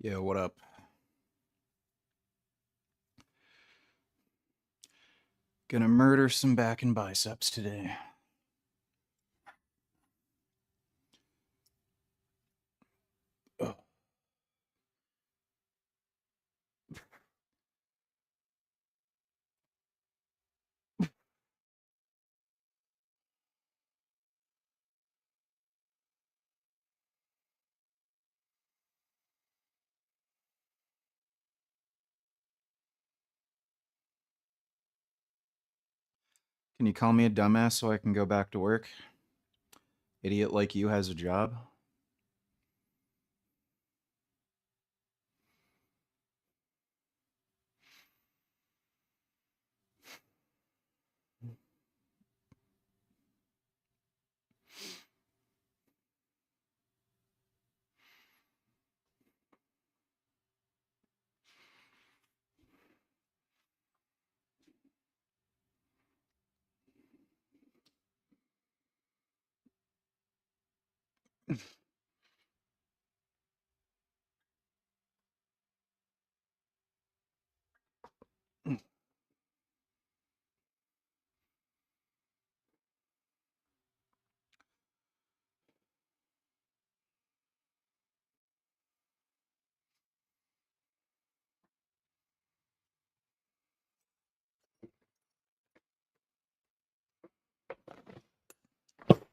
Yeah, what up? Gonna murder some back and biceps today. Ugh. Can you call me a dumbass so I can go back to work? Idiot like you has a job?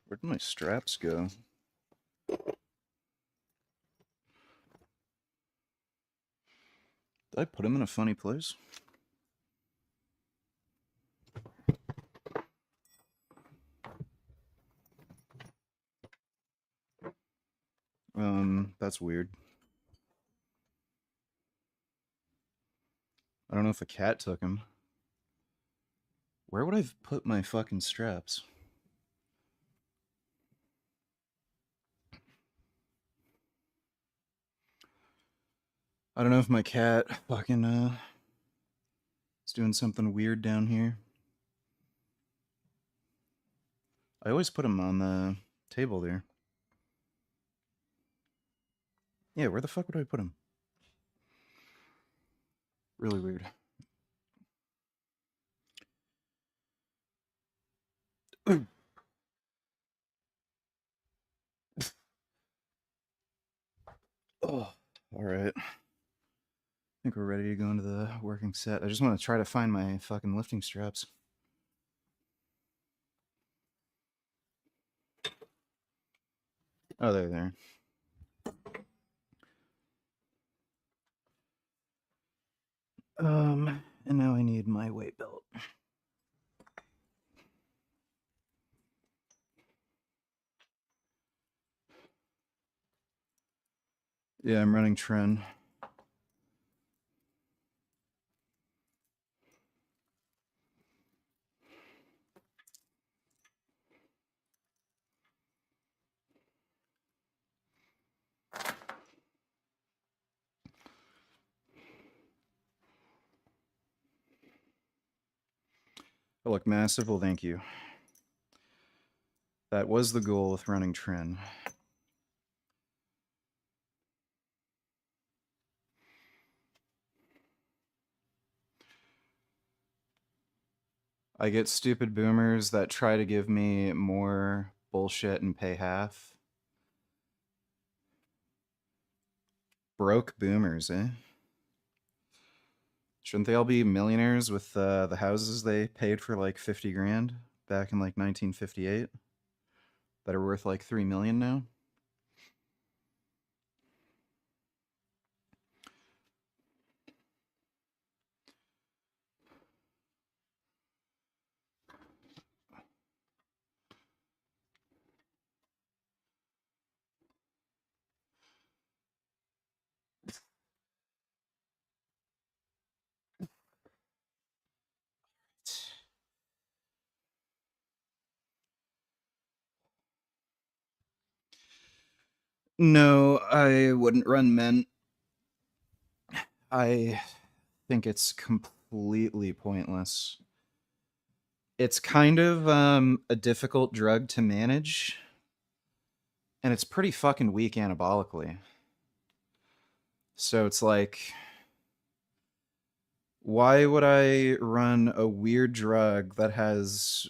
Where'd my straps go? Did I put them in a funny place? That's weird. I don't know if a cat took them. Where would I have put my fucking straps? I don't know if my cat fucking is doing something weird down here. I always put them on the table there. Yeah, where the fuck would I put them? Really weird. Oh, all right. I think we're ready to go into the working set. I just want to try to find my fucking lifting straps. Oh, they're there. And now I need my weight belt. Yeah, I'm running Tren. I look massive. Well, thank you. That was the goal with running Tren. I get stupid boomers that try to give me more bullshit and pay half. Broke boomers, eh? Shouldn't they all be millionaires with the houses they paid for like 50 grand back in like 1958 that are worth like 3 million now? No, I wouldn't run men. I think it's completely pointless. It's kind of a difficult drug to manage, and it's pretty fucking weak anabolically. So it's like, why would I run a weird drug that has,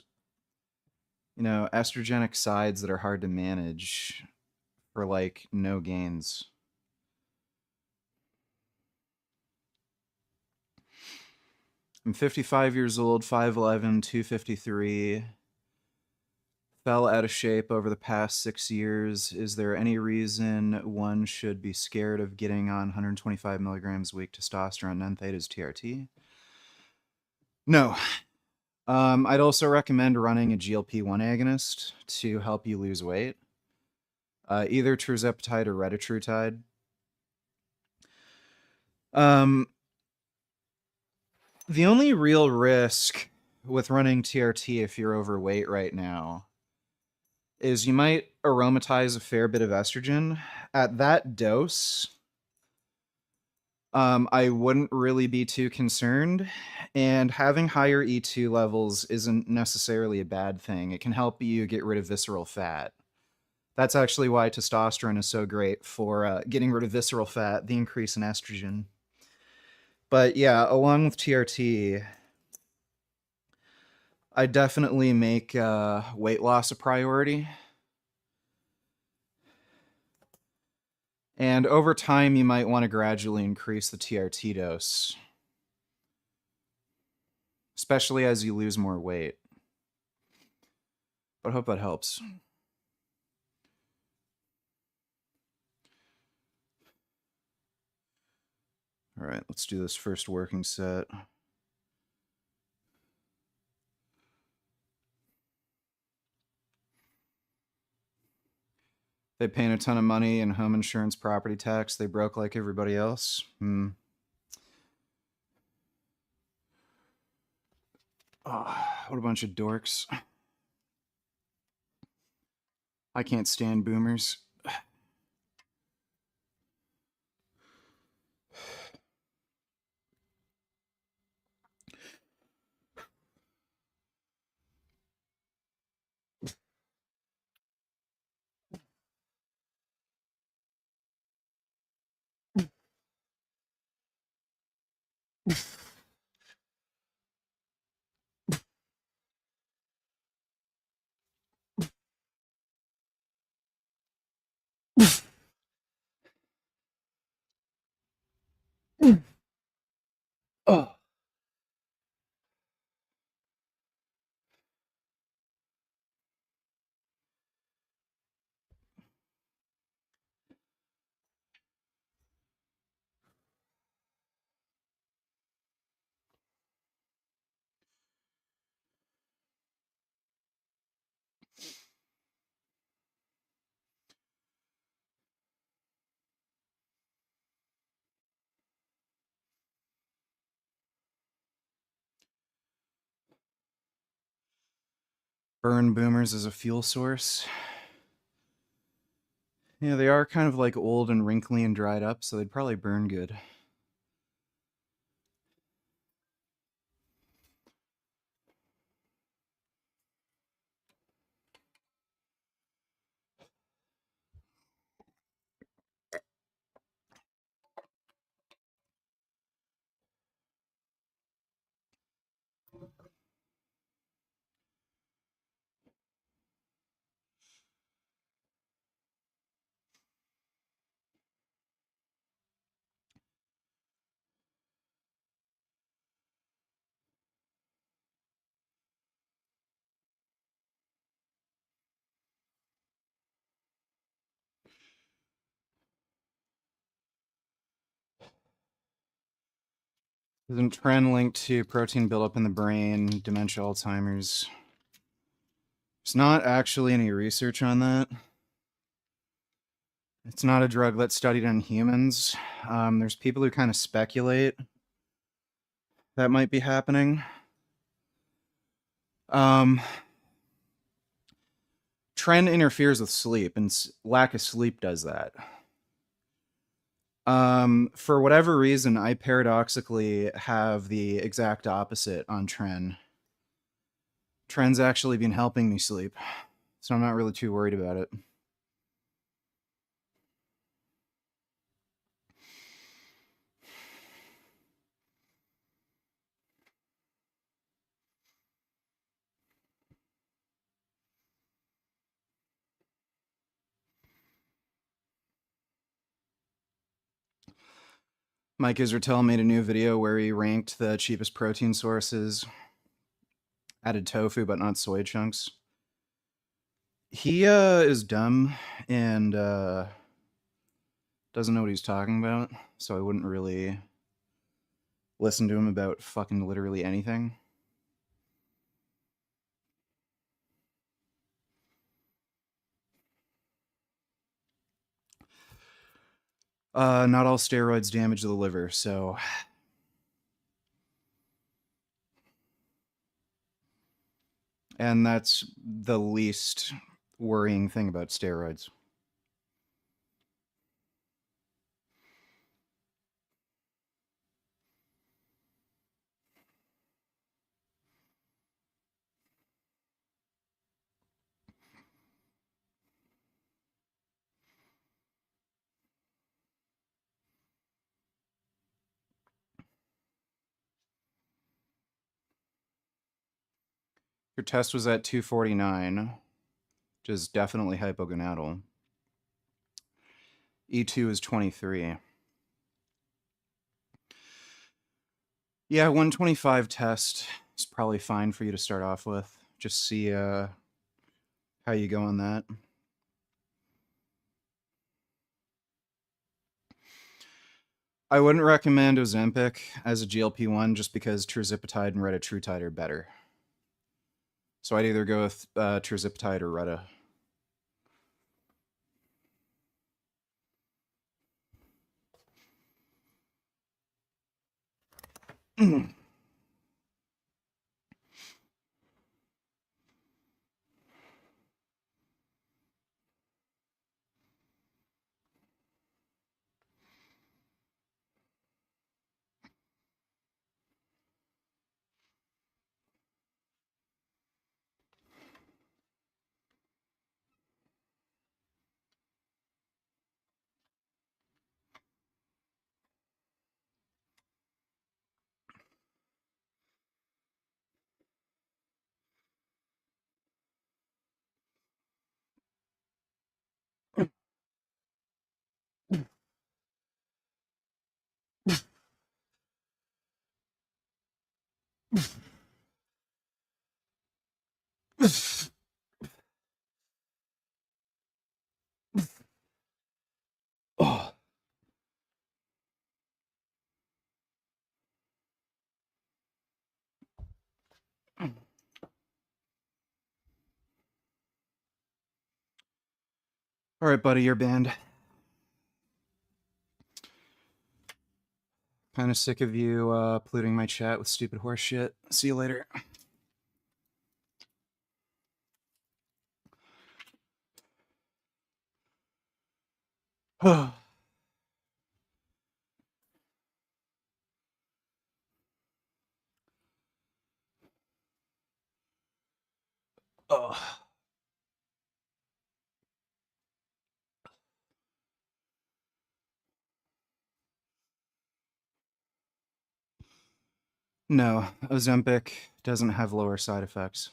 estrogenic sides that are hard to manage for like no gains? I'm 55 years old, 5'11", 253. Fell out of shape over the past 6 years. Is there any reason one should be scared of getting on 125 milligrams a week testosterone N-theta's TRT? No. I'd also recommend running a GLP-1 agonist to help you lose weight. Either tirzepatide or retatrutide. The only real risk with running TRT if you're overweight right now is you might aromatize a fair bit of estrogen. At that dose, I wouldn't really be too concerned. And having higher E2 levels isn't necessarily a bad thing. It can help you get rid of visceral fat. That's actually why testosterone is so great for getting rid of visceral fat, the increase in estrogen. But yeah, along with TRT, I definitely make weight loss a priority. And over time, you might want to gradually increase the TRT dose, especially as you lose more weight. But I hope that helps. All right, let's do this first working set. They paying a ton of money in home insurance, property tax. They broke like everybody else. Oh, what a bunch of dorks. I can't stand boomers. Oh. Burn boomers as a fuel source. Yeah, they are kind of like old and wrinkly and dried up, so they'd probably burn good. Isn't tren linked to protein buildup in the brain, dementia, Alzheimer's? There's not actually any research on that. It's not a drug that's studied on humans. There's people who kind of speculate that might be happening. Tren interferes with sleep, and lack of sleep does that. For whatever reason, I paradoxically have the exact opposite on tren. Tren's actually been helping me sleep, so I'm not really too worried about it. Mike Israel made a new video where he ranked the cheapest protein sources, added tofu but not soy chunks. He is dumb and doesn't know what he's talking about, so I wouldn't really listen to him about fucking literally anything. Not all steroids damage the liver, so and that's the least worrying thing about steroids. Your test was at 249, which is definitely hypogonadal. E2 is 23. Yeah, 125 test is probably fine for you to start off with. Just see how you go on that. I wouldn't recommend Ozempic as a GLP-1 just because tirzepatide and retatrutide are better. So I'd either go with tirzepatide or Reta. Oh. All right, buddy, you're banned. Kind of sick of you polluting my chat with stupid horse shit. See you later. Oh. No, Ozempic doesn't have lower side effects.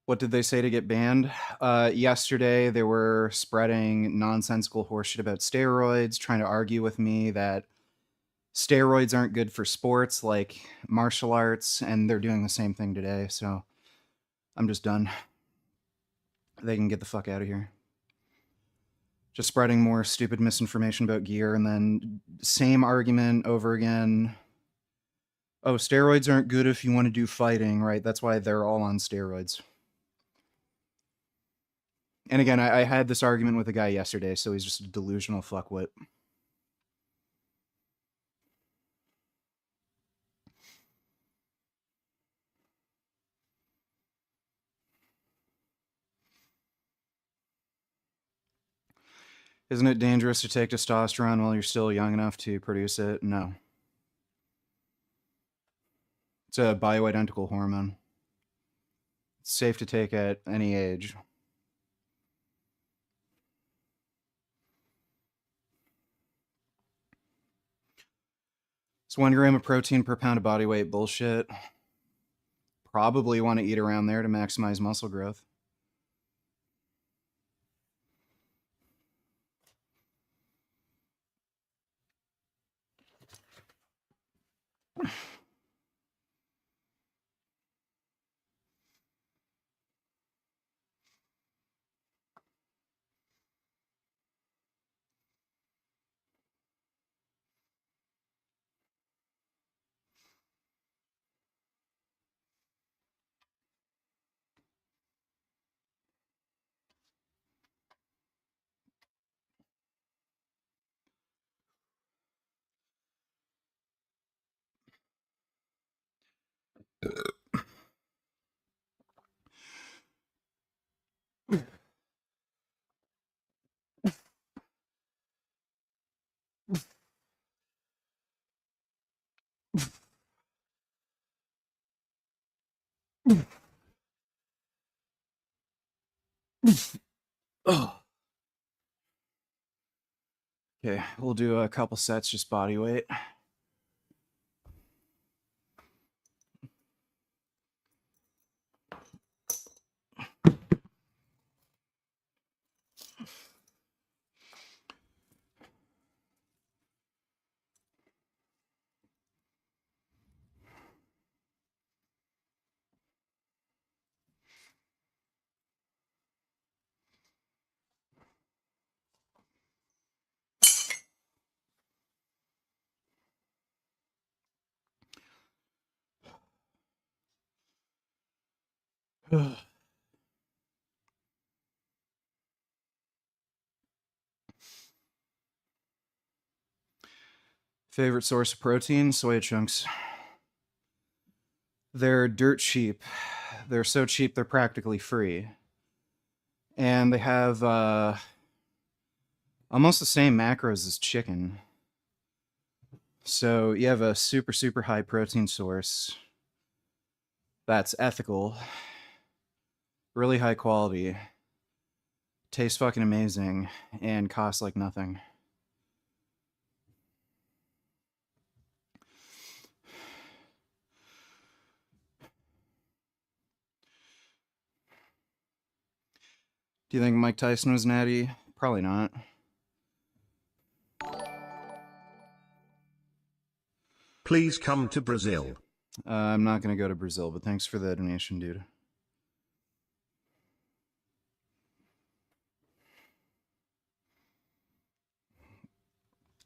What did they say to get banned? Yesterday, they were spreading nonsensical horseshit about steroids, trying to argue with me that steroids aren't good for sports like martial arts, and they're doing the same thing today, so I'm just done. They can get the fuck out of here. Just spreading more stupid misinformation about gear, and then same argument over again. Oh, steroids aren't good if you want to do fighting, right? That's why they're all on steroids. And again, I had this argument with a guy yesterday, so he's just a delusional fuckwit. Isn't it dangerous to take testosterone while you're still young enough to produce it? No. It's a bioidentical hormone. It's safe to take at any age. It's 1 gram of protein per pound of body weight. Bullshit. Probably want to eat around there to maximize muscle growth. Oh. Okay, we'll do a couple sets, just body weight. Favorite source of protein? Soya chunks. They're dirt cheap. They're so cheap they're practically free. And they have almost the same macros as chicken. So you have a super, super high protein source that's ethical, really high quality, tastes fucking amazing, and costs like nothing. Do you think Mike Tyson was natty? Probably not. Please come to Brazil. I'm not going to go to Brazil, but thanks for the donation, dude.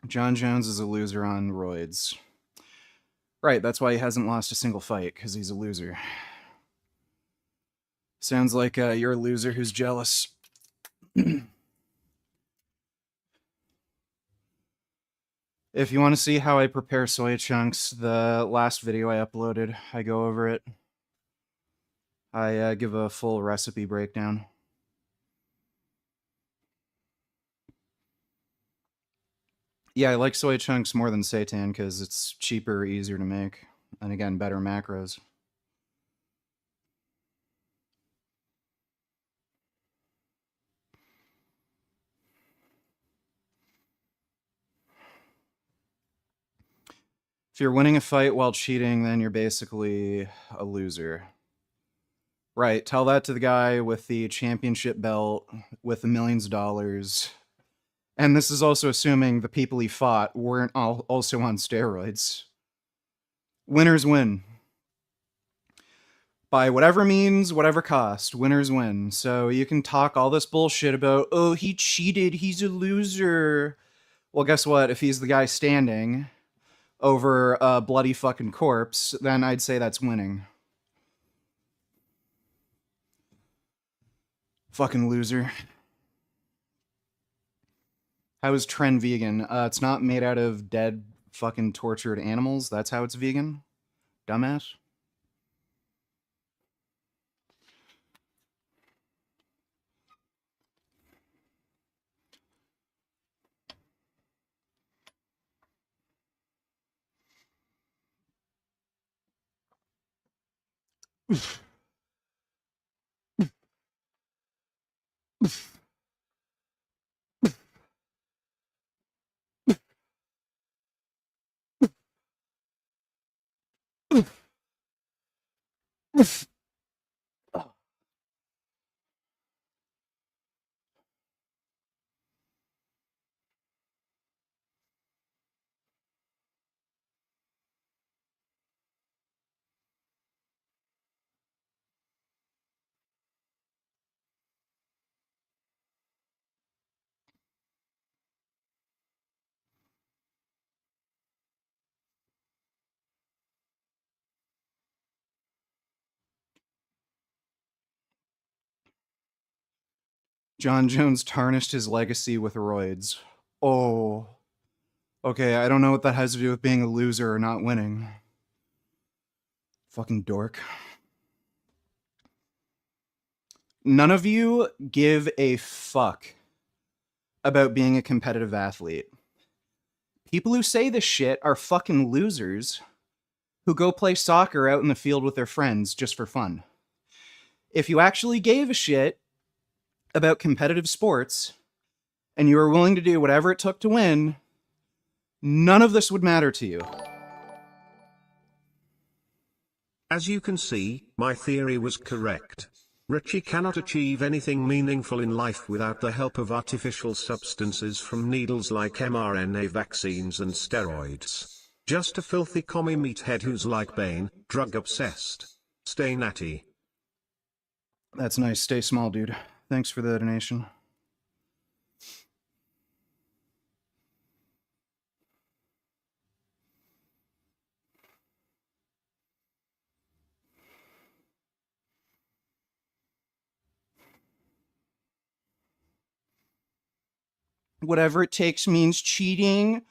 John Jones is a loser on roids. Right, that's why he hasn't lost a single fight, because he's a loser. Sounds like you're a loser who's jealous. If you want to see how I prepare soya chunks, the last video I uploaded, I go over it. I give a full recipe breakdown. Yeah, I like soya chunks more than seitan because it's cheaper, easier to make, and again, better macros. If you're winning a fight while cheating, then you're basically a loser. Right, tell that to the guy with the championship belt, with the millions of dollars. And this is also assuming the people he fought weren't also on steroids. Winners win. By whatever means, whatever cost, winners win. So you can talk all this bullshit about, oh, he cheated, he's a loser. Well, guess what? If he's the guy standing over a bloody fucking corpse, then I'd say that's winning. Fucking loser. How is Tren vegan? It's not made out of dead fucking tortured animals. That's how it's vegan. Dumbass. John Jones tarnished his legacy with roids. Oh. Okay, I don't know what that has to do with being a loser or not winning. Fucking dork. None of you give a fuck about being a competitive athlete. People who say this shit are fucking losers who go play soccer out in the field with their friends just for fun. If you actually gave a shit about competitive sports and you were willing to do whatever it took to win, none of this would matter to you. As you can see, my theory was correct. Richie cannot achieve anything meaningful in life without the help of artificial substances from needles like mRNA vaccines and steroids. Just a filthy commie meathead who's like Bane, drug obsessed. Stay natty. That's nice. Stay small, dude. Thanks for the donation. Whatever it takes means cheating.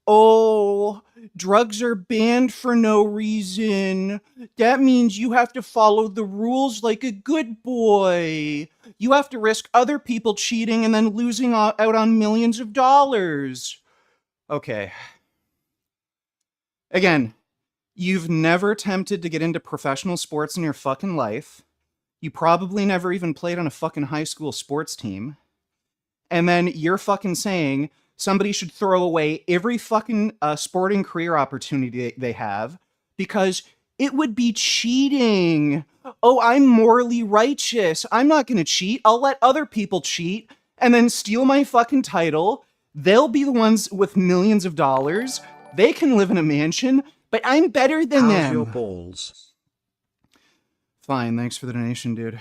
Oh, drugs are banned for no reason. That means you have to follow the rules like a good boy. You have to risk other people cheating and then losing out on millions of dollars. Okay. Again, you've never attempted to get into professional sports in your fucking life. You probably never even played on a fucking high school sports team. And then you're fucking saying somebody should throw away every fucking sporting career opportunity they have because it would be cheating. Oh, I'm morally righteous. I'm not going to cheat. I'll let other people cheat and then steal my fucking title. They'll be the ones with millions of dollars. They can live in a mansion, but I'm better than How's them. your balls? Fine, thanks for the donation, dude.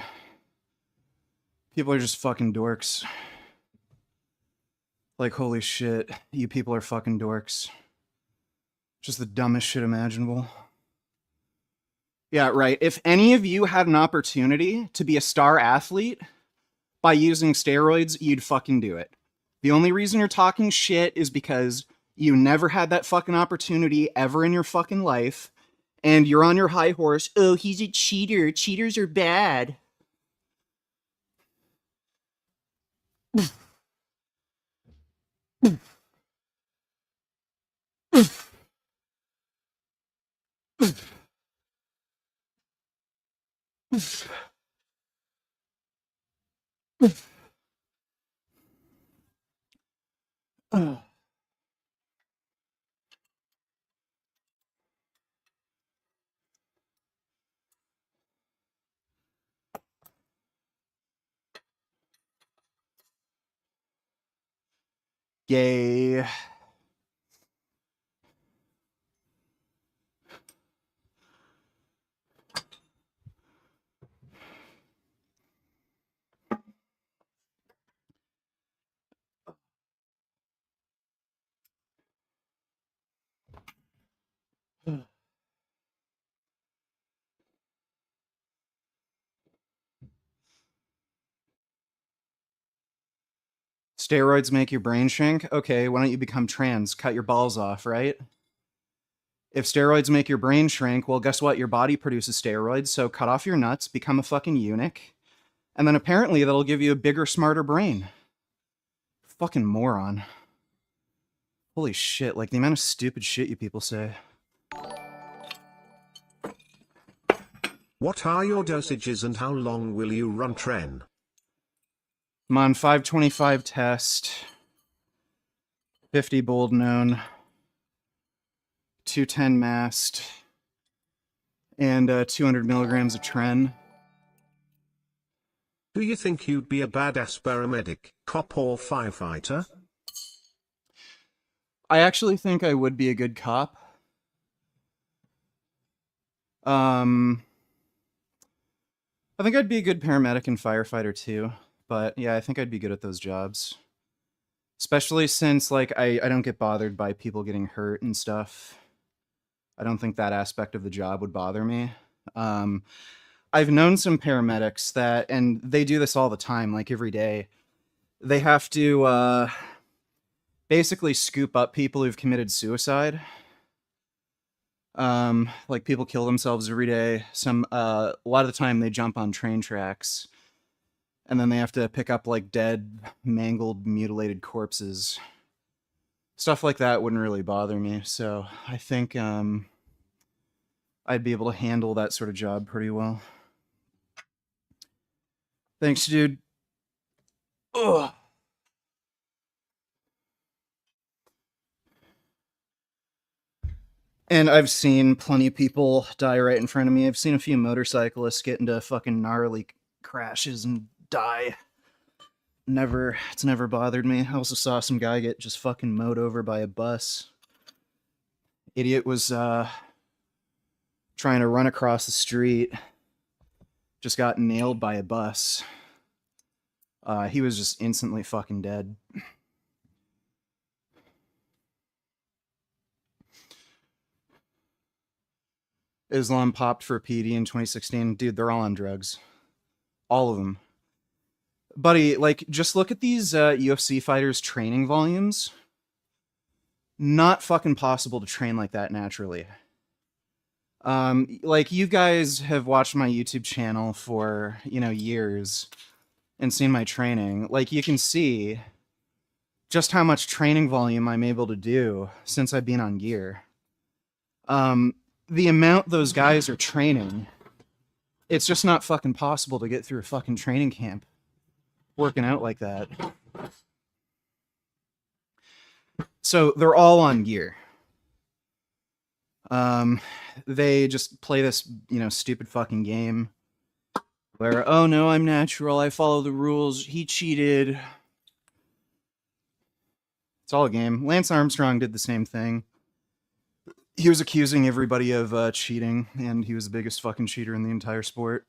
People are just fucking dorks. Like, holy shit, you people are fucking dorks. Just the dumbest shit imaginable. Yeah, right. If any of you had an opportunity to be a star athlete by using steroids, you'd fucking do it. The only reason you're talking shit is because you never had that fucking opportunity ever in your fucking life, and you're on your high horse. Oh, he's a cheater. Cheaters are bad. Gay. Steroids make your brain shrink? Okay, why don't you become trans? Cut your balls off, right? If steroids make your brain shrink, well, guess what? Your body produces steroids, so cut off your nuts, become a fucking eunuch, and then apparently that'll give you a bigger, smarter brain. Fucking moron. Holy shit, like the amount of stupid shit you people say. What are your dosages and how long will you run Tren? I'm on 525 test, 50 bold known, 210 mast, and 200 milligrams of Tren. Do you think you'd be a badass paramedic, cop or firefighter? I actually think I would be a good cop. I think I'd be a good paramedic and firefighter too. But yeah, I think I'd be good at those jobs. Especially since like I don't get bothered by people getting hurt and stuff. I don't think that aspect of the job would bother me. Um, I've known some paramedics that, and they do this all the time, like every day. They have to basically scoop up people who've committed suicide. Like people kill themselves every day. A lot of the time they jump on train tracks, and then they have to pick up like dead, mangled, mutilated corpses. Stuff like that wouldn't really bother me. So I think I'd be able to handle that sort of job pretty well. Thanks, dude. Ugh. And I've seen plenty of people die right in front of me. I've seen a few motorcyclists get into fucking gnarly crashes and die. It's never bothered me. I also saw some guy get just fucking mowed over by a bus. Idiot was trying to run across the street, just got nailed by a bus. He was just instantly fucking dead. Islam popped for PD in 2016. Dude, they're all on drugs. All of them. Buddy, like, just look at these UFC fighters' training volumes. Not fucking possible to train like that naturally. Like, you guys have watched my YouTube channel for, years and seen my training. Like, you can see just how much training volume I'm able to do since I've been on gear. The amount those guys are training, it's just not fucking possible to get through a fucking training camp working out like that. So they're all on gear. They just play this, stupid fucking game where, oh no, I'm natural, I follow the rules, he cheated. It's all a game. Lance Armstrong did the same thing. He was accusing everybody of cheating, and he was the biggest fucking cheater in the entire sport.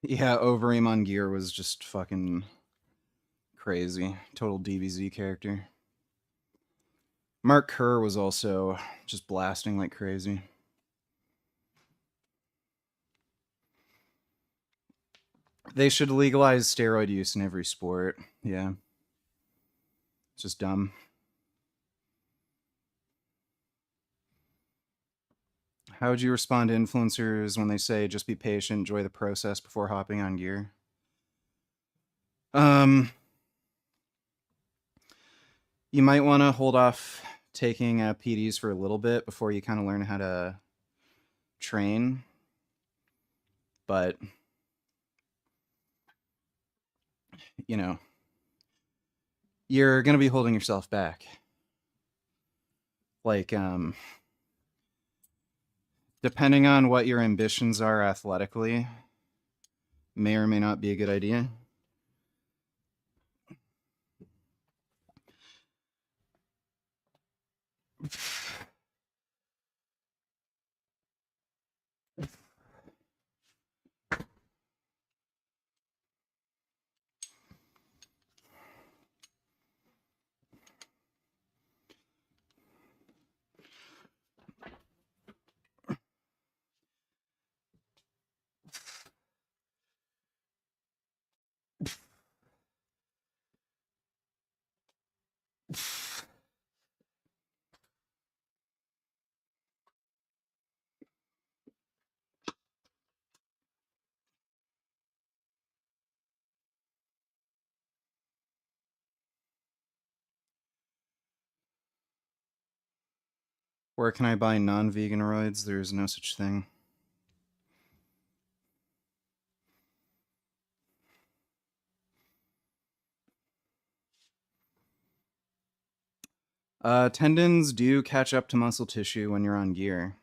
Yeah, Overeem on gear was just fucking crazy. Total DBZ character. Mark Kerr was also just blasting like crazy. They should legalize steroid use in every sport. Yeah. It's just dumb. How would you respond to influencers when they say just be patient, enjoy the process before hopping on gear? Um, you might want to hold off taking PDs for a little bit before you kind of learn how to train. But, you know, you're going to be holding yourself back. Like, depending on what your ambitions are athletically, may or may not be a good idea. Where can I buy non-vegan roids? There's no such thing. Tendons do catch up to muscle tissue when you're on gear.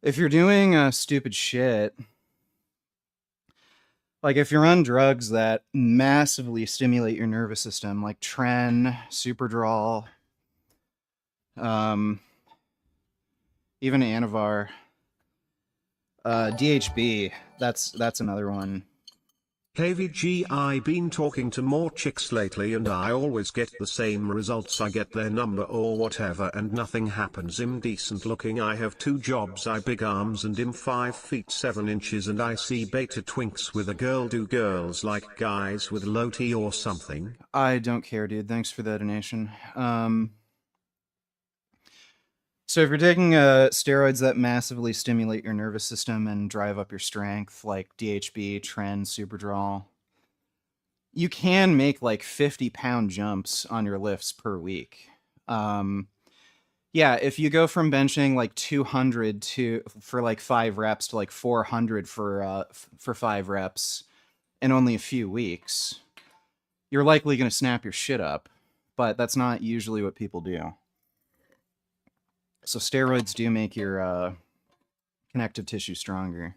If you're doing stupid shit, like if you're on drugs that massively stimulate your nervous system, like Superdrol, um, even Anavar, DHB, that's another one. KVG, I been talking to more chicks lately and I always get the same results. I get their number or whatever and nothing happens. I'm decent looking, I have 2 jobs, I big arms and I'm 5 feet 7 inches and I see beta twinks with a girl. Do girls like guys with low T or something? I don't care, dude. Thanks for the donation. So if you're taking steroids that massively stimulate your nervous system and drive up your strength, like DHB, Superdrol, you can make like 50-pound jumps on your lifts per week. Yeah, if you go from benching like 200 for like 5 reps to like 400 for 5 reps in only a few weeks, you're likely going to snap your shit up. But that's not usually what people do. So steroids do make your connective tissue stronger.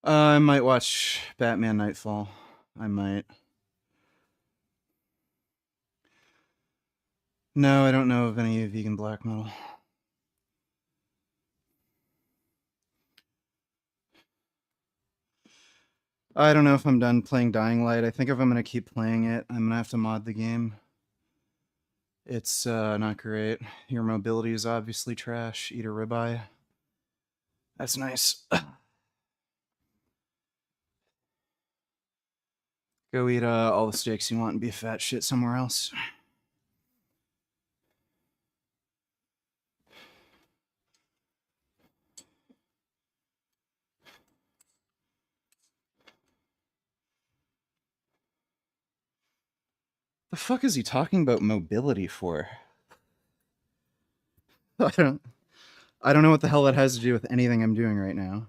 I might watch Batman Nightfall. I might. No, I don't know of any vegan black metal. I don't know if I'm done playing Dying Light. I think if I'm going to keep playing it, I'm going to have to mod the game. It's not great. Your mobility is obviously trash. Eat a ribeye. That's nice. Go eat all the steaks you want and be a fat shit somewhere else. The fuck is he talking about mobility for? I don't I don't know what the hell that has to do with anything I'm doing right now.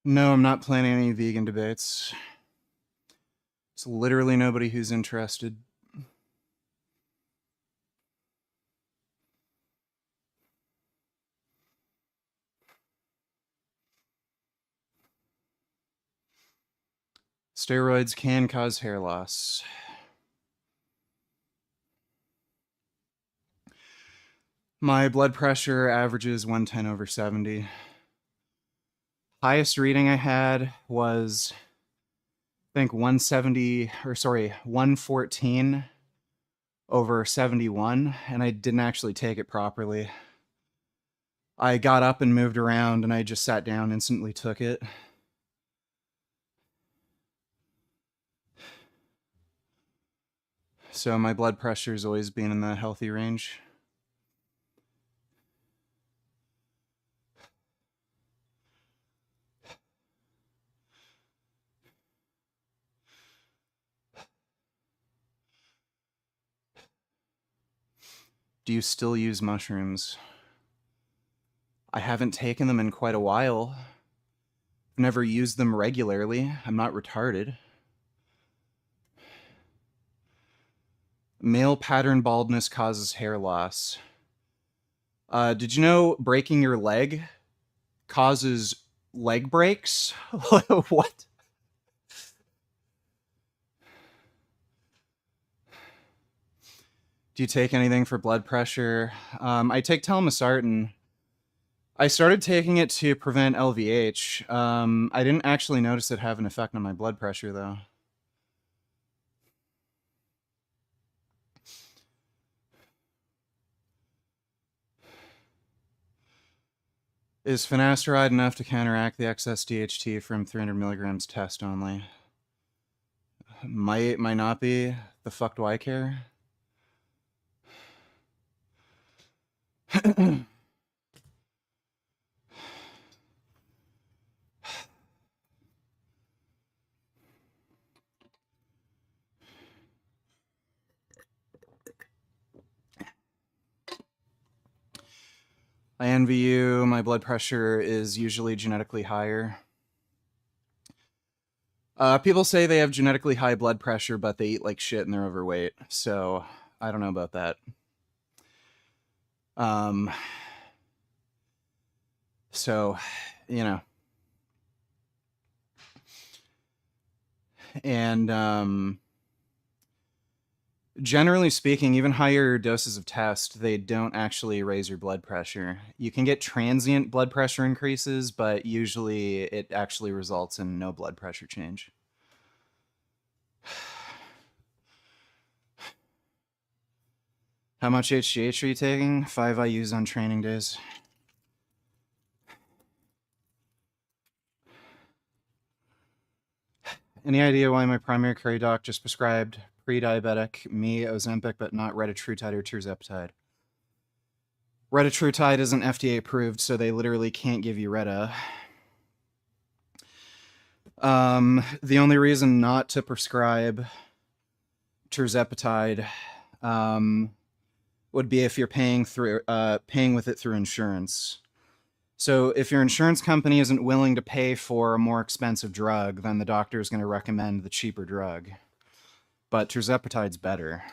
No, I'm not planning any vegan debates. It's literally nobody who's interested. Steroids can cause hair loss. My blood pressure averages 110/70. Highest reading I had was, I think, 114/71, and I didn't actually take it properly. I got up and moved around, and I just sat down, instantly took it. So my blood pressure's always been in the healthy range. Do you still use mushrooms? I haven't taken them in quite a while. I've never used them regularly. I'm not retarded. Male pattern baldness causes hair loss. Did you know breaking your leg causes leg breaks? What? Do you take anything for blood pressure? I take telmisartan. I started taking it to prevent LVH. I didn't actually notice it have an effect on my blood pressure, though. Is finasteride enough to counteract the excess DHT from 300 milligrams test only? Might not be. The fuck do I care? I envy you. My blood pressure is usually genetically higher. People say they have genetically high blood pressure, but they eat like shit and they're overweight. So I don't know about that. So, you know. And generally speaking, even higher doses of test, they don't actually raise your blood pressure. You can get transient blood pressure increases, but usually it actually results in no blood pressure change. How much HGH are you taking? 5 I use on training days. Any idea why my primary care doc just prescribed pre-diabetic me Ozempic, but not retatrutide or tirzepatide? Retatrutide isn't FDA approved, so they literally can't give you Reta. The only reason not to prescribe tirzepatide would be if you're paying with it through insurance. So if your insurance company isn't willing to pay for a more expensive drug, then the doctor is going to recommend the cheaper drug. But tirzepatide's better.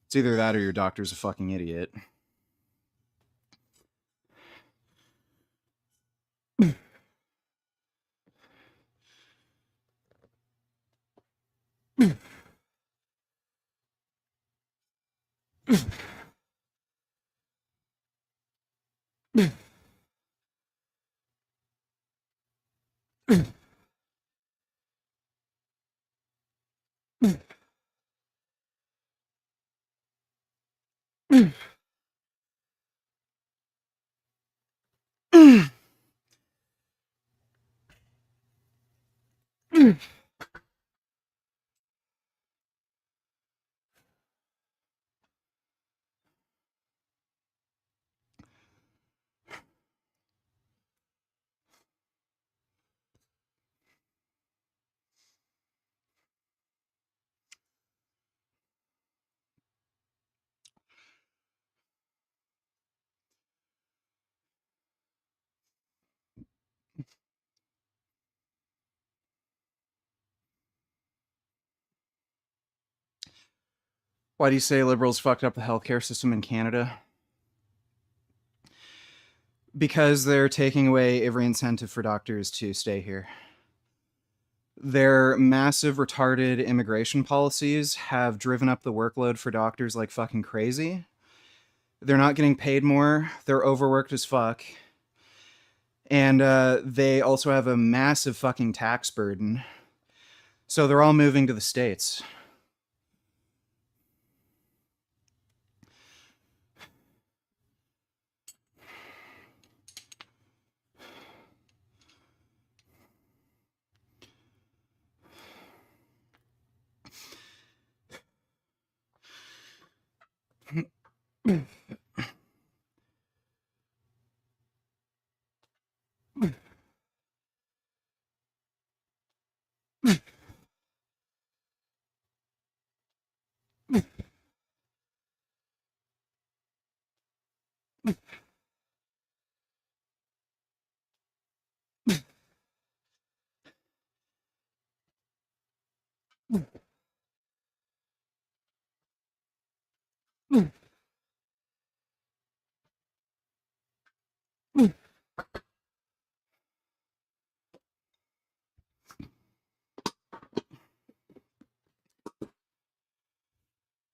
It's either that or your doctor's a fucking idiot. Why do you say liberals fucked up the healthcare system in Canada? Because they're taking away every incentive for doctors to stay here. Their massive retarded immigration policies have driven up the workload for doctors like fucking crazy. They're not getting paid more. They're overworked as fuck. And they also have a massive fucking tax burden. So they're all moving to the States.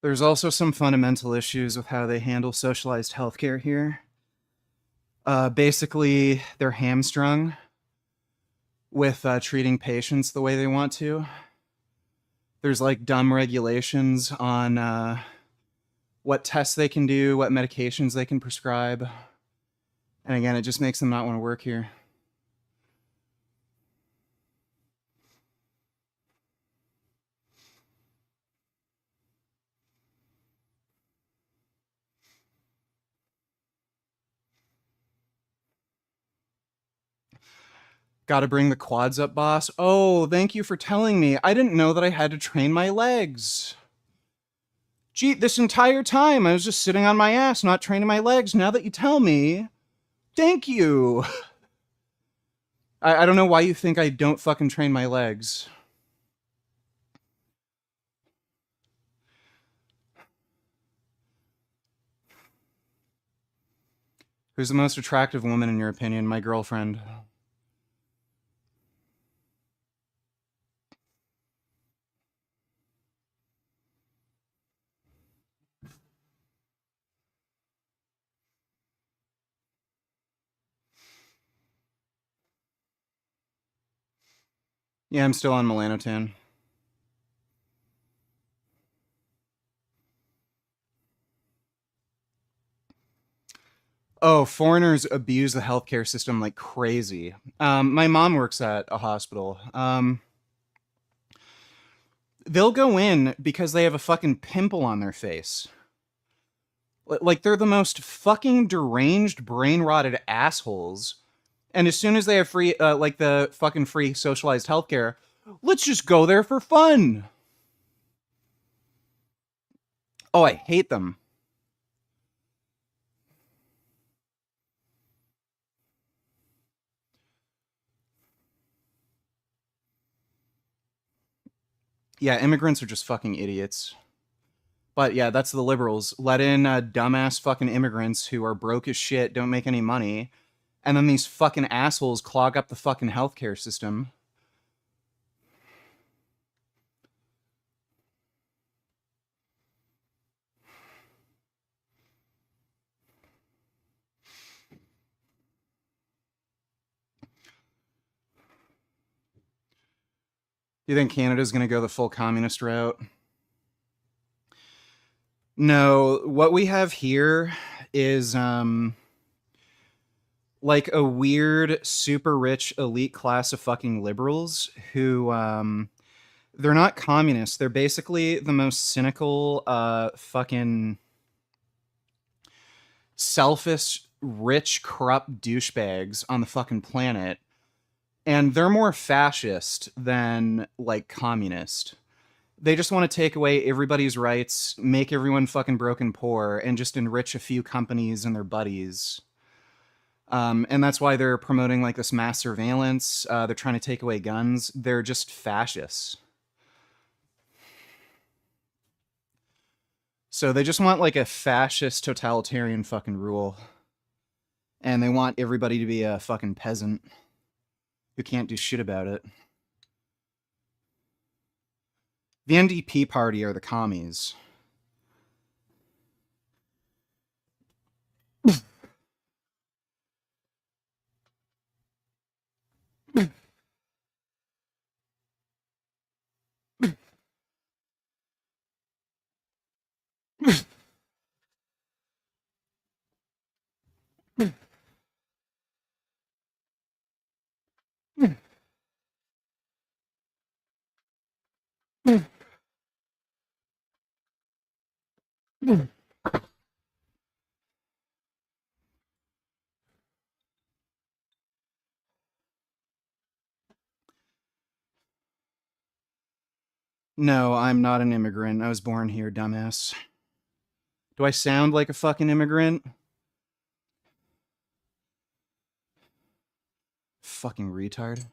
There's also some fundamental issues with how they handle socialized healthcare here. Basically, they're hamstrung with treating patients the way they want to. There's like dumb regulations on what tests they can do, what medications they can prescribe. And again, it just makes them not want to work here. Gotta bring the quads up, boss. Oh, thank you for telling me. I didn't know that I had to train my legs. Gee, this entire time I was just sitting on my ass, not training my legs. Now that you tell me, thank you. I don't know why you think I don't fucking train my legs. Who's the most attractive woman in your opinion? My girlfriend. Yeah, I'm still on melanotan. Oh, foreigners abuse the healthcare system like crazy. My mom works at a hospital. They'll go in because they have a fucking pimple on their face. Like they're the most fucking deranged, brain rotted assholes. And as soon as they have free, like the fucking free socialized healthcare, let's just go there for fun. Oh, I hate them. Yeah, immigrants are just fucking idiots. But yeah, that's the liberals. Let in dumbass fucking immigrants who are broke as shit, don't make any money, and then these fucking assholes clog up the fucking healthcare system. Do you think Canada's going to go the full communist route? No, what we have here is like a weird, super rich elite class of fucking liberals who they're not communists. They're basically the most cynical, fucking selfish, rich, corrupt douchebags on the fucking planet. And they're more fascist than like communist. They just want to take away everybody's rights, make everyone fucking broke and poor, and just enrich a few companies and their buddies. And that's why they're promoting like this mass surveillance. They're trying to take away guns. They're just fascists. So they just want like a fascist totalitarian fucking rule. And they want everybody to be a fucking peasant who can't do shit about it. The NDP party are the commies. No, I'm not an immigrant. I was born here, dumbass. Do I sound like a fucking immigrant? Fucking retard.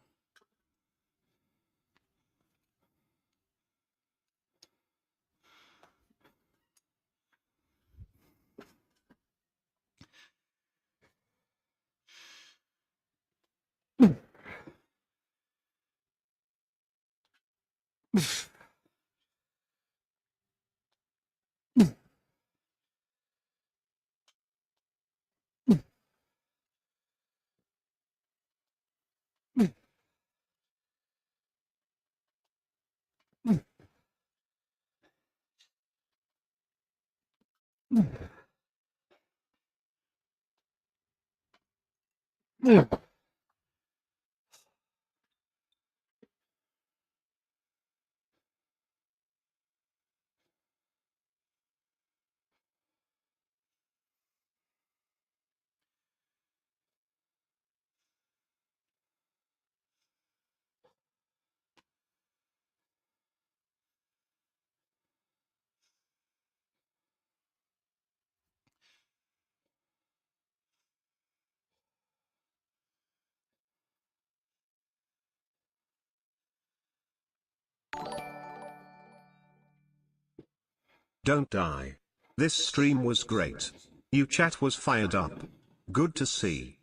Don't die. This stream was great. You chat was fired up. Good to see.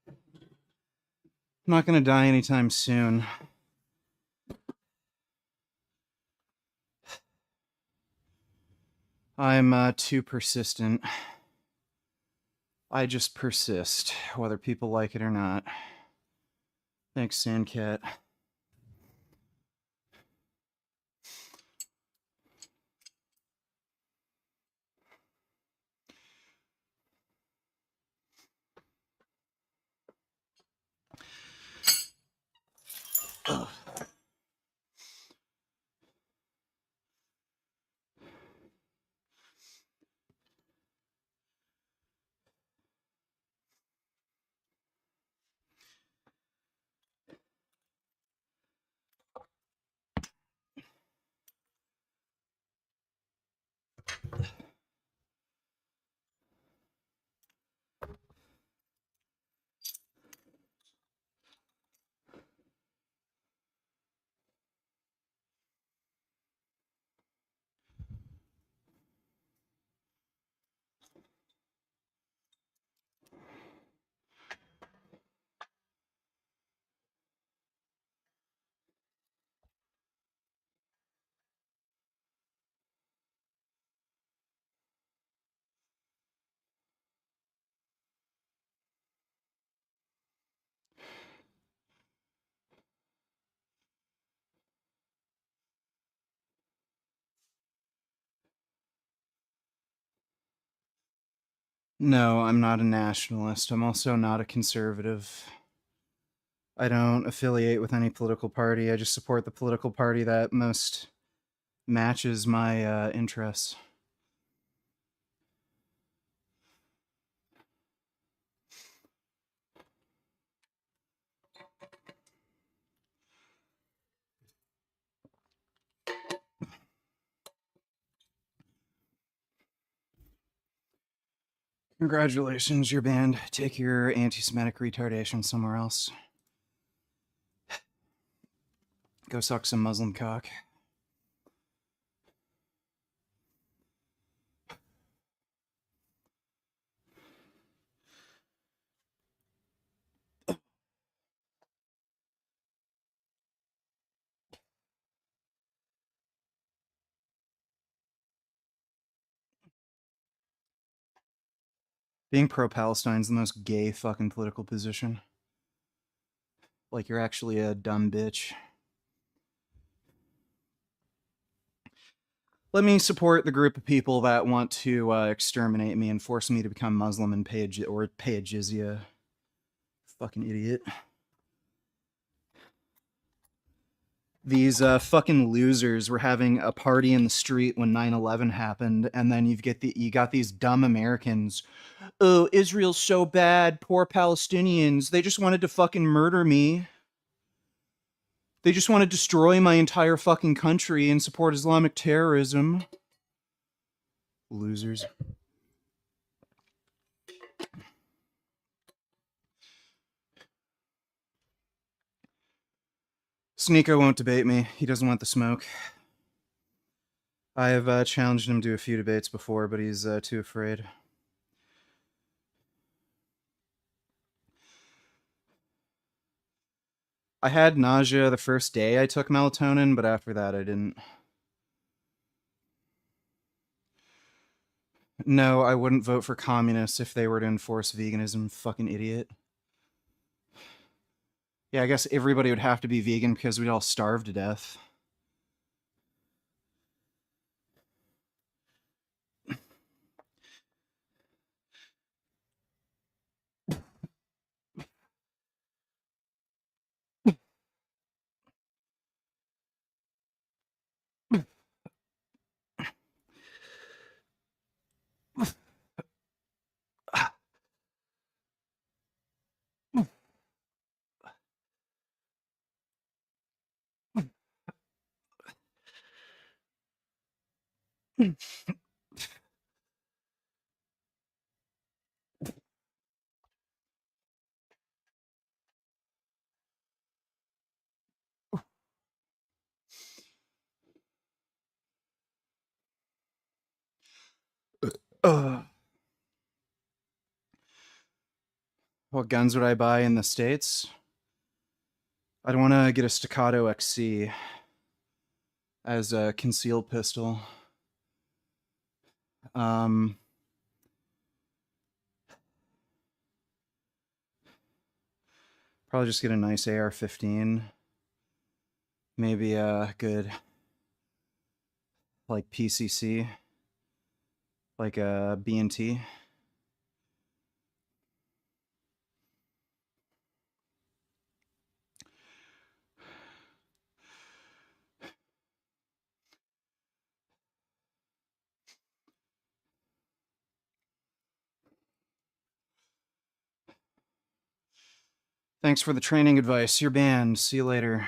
I'm not gonna die anytime soon. I'm too persistent. I just persist, whether people like it or not. Thanks, Sandcat. Ugh. No, I'm not a nationalist. I'm also not a conservative. I don't affiliate with any political party. I just support the political party that most matches my interests. Congratulations, you're banned. Take your anti-Semitic retardation somewhere else. Go suck some Muslim cock. Being pro-Palestine is the most gay fucking political position. Like, you're actually a dumb bitch. Let me support the group of people that want to exterminate me and force me to become Muslim and pay a jizya. Fucking idiot. These fucking losers were having a party in the street when 9/11 happened, and then you got these dumb Americans. Oh, Israel's so bad, poor Palestinians. They just wanted to fucking murder me. They just want to destroy my entire fucking country and support Islamic terrorism. Losers. Sneeko won't debate me. He doesn't want the smoke. I have challenged him to a few debates before, but he's too afraid. I had nausea the first day I took melatonin, but after that I didn't. No, I wouldn't vote for communists if they were to enforce veganism. Fucking idiot. Yeah, I guess everybody would have to be vegan because we'd all starve to death. What guns would I buy in the States? I'd want to get a Staccato XC as a concealed pistol. Probably just get a nice AR-15. Maybe a good, like, PCC, like a B&T. Thanks for the training advice. You're banned. See you later.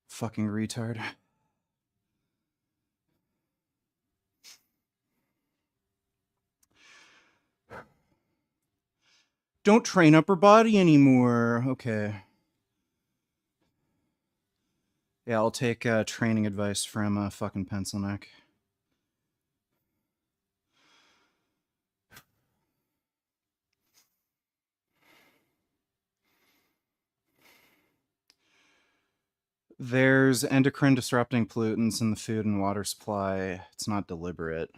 Fucking retard. Don't train upper body anymore. Okay. Yeah, I'll take training advice from fucking pencil neck. There's endocrine disrupting pollutants in the food and water supply. It's not deliberate,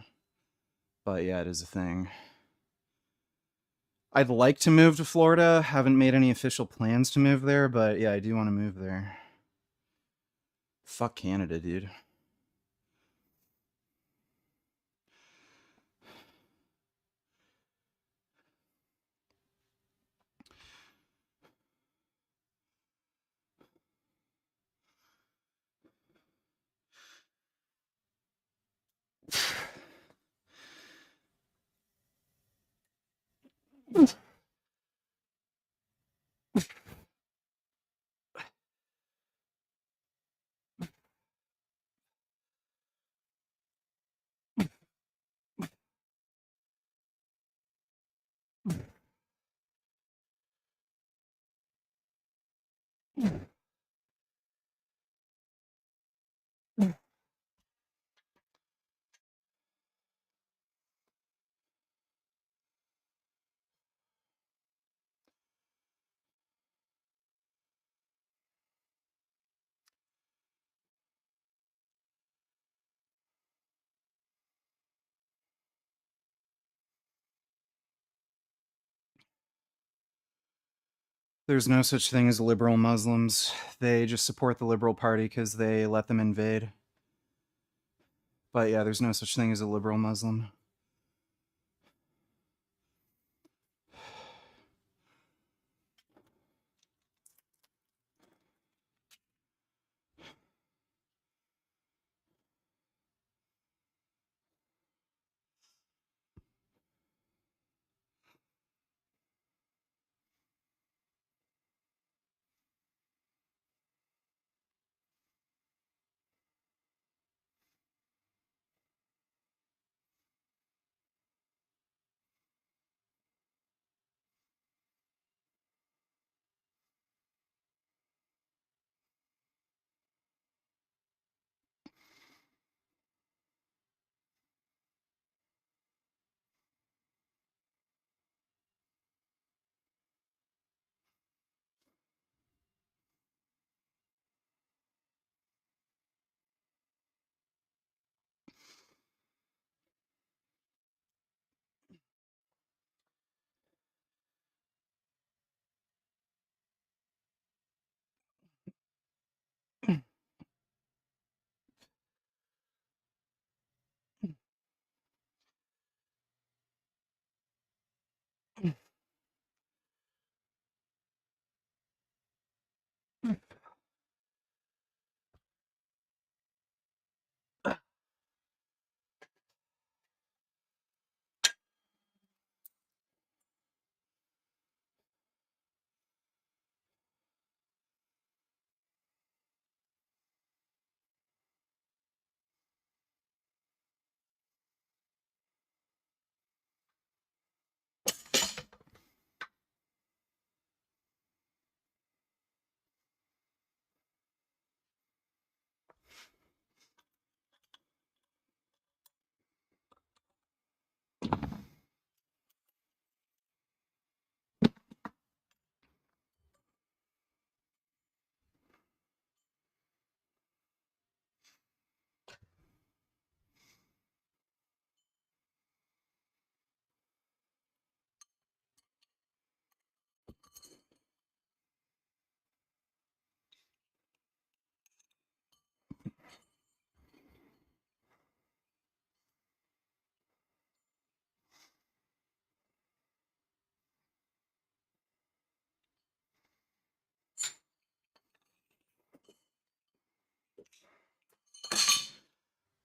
but yeah, it is a thing. I'd like to move to Florida. Haven't made any official plans to move there, but yeah, I do want to move there. Fuck Canada, dude. There's no such thing as liberal Muslims. They just support the Liberal Party because they let them invade. But yeah, there's no such thing as a liberal Muslim.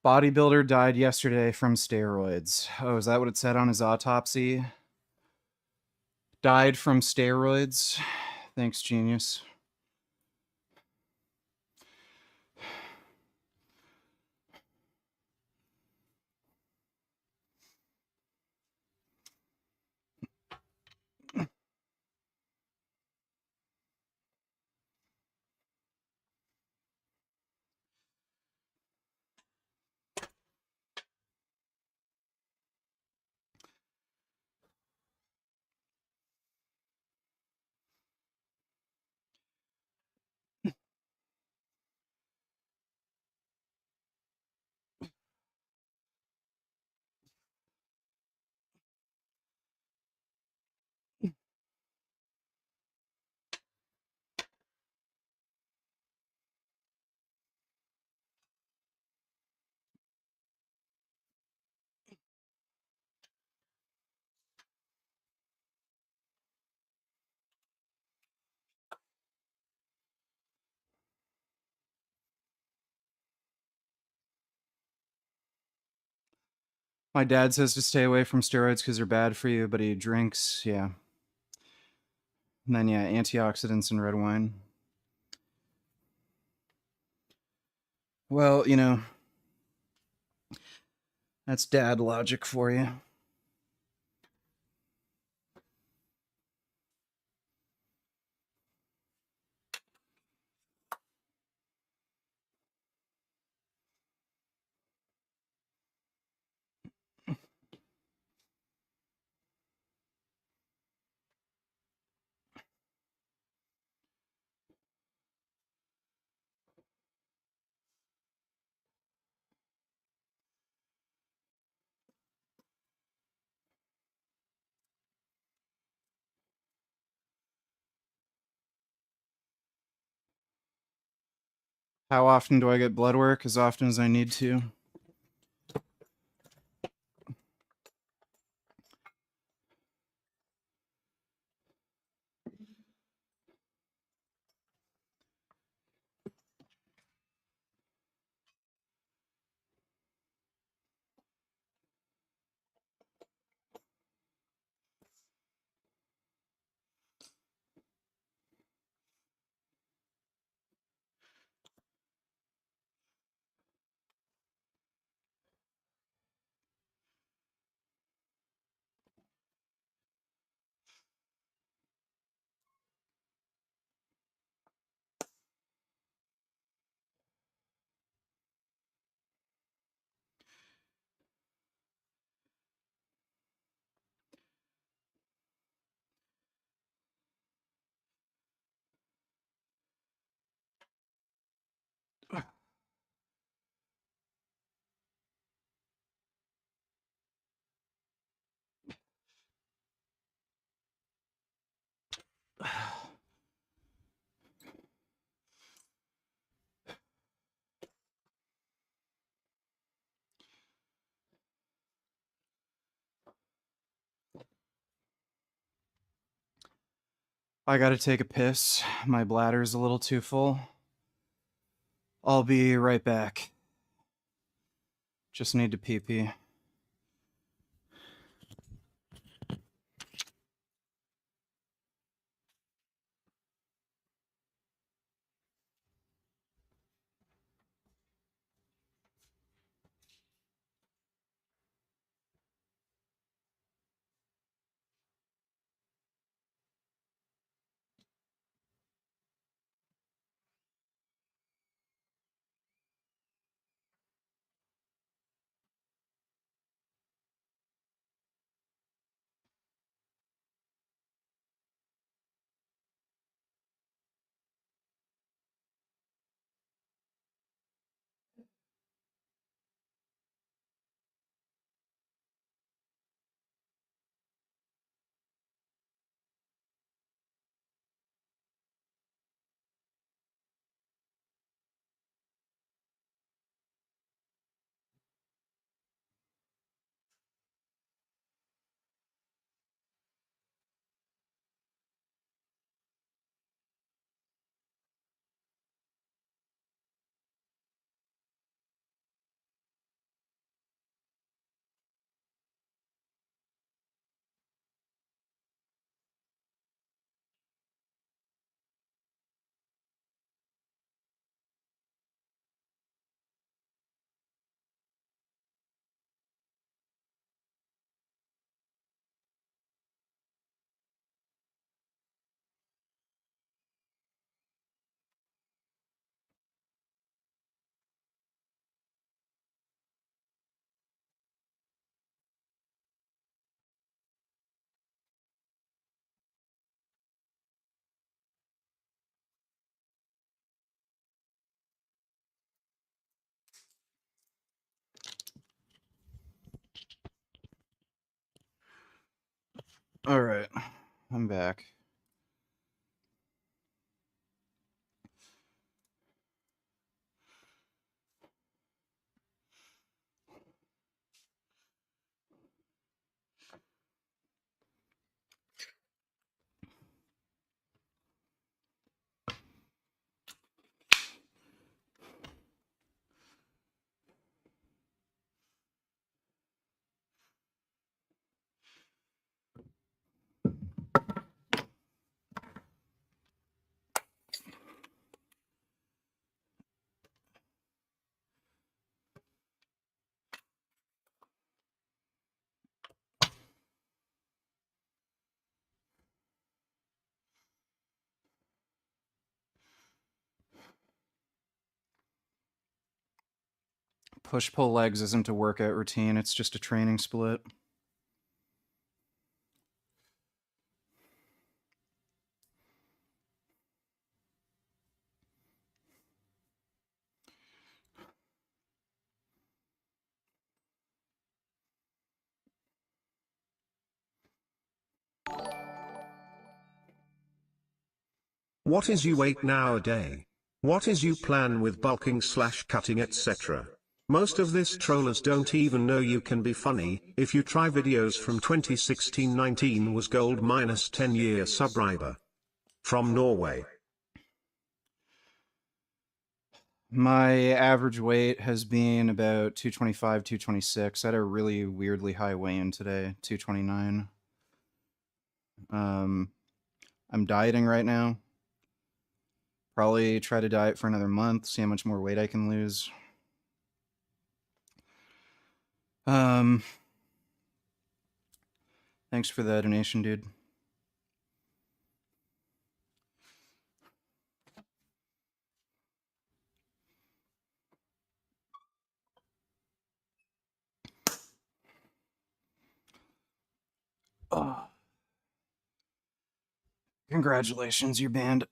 Bodybuilder died yesterday from steroids. Oh, is that what it said on his autopsy? Died from steroids. Thanks, genius. My dad says to stay away from steroids because they're bad for you, but he drinks, yeah. And then, yeah, antioxidants in red wine. Well, that's dad logic for you. How often do I get blood work? As often as I need to. I gotta take a piss. My bladder's a little too full. I'll be right back. Just need to pee pee. All right, I'm back. Push-pull legs isn't a workout routine, it's just a training split. What is you weight now a day? What is you plan with bulking slash cutting etc. Most of this trollers don't even know you can be funny. If you try videos from 2016-19 was gold minus 10-year subscriber. From Norway. My average weight has been about 225, 226. I had a really weirdly high weigh-in today, 229. I'm dieting right now. Probably try to diet for another month, see how much more weight I can lose. Thanks for the donation, dude. Oh. Congratulations, you're banned.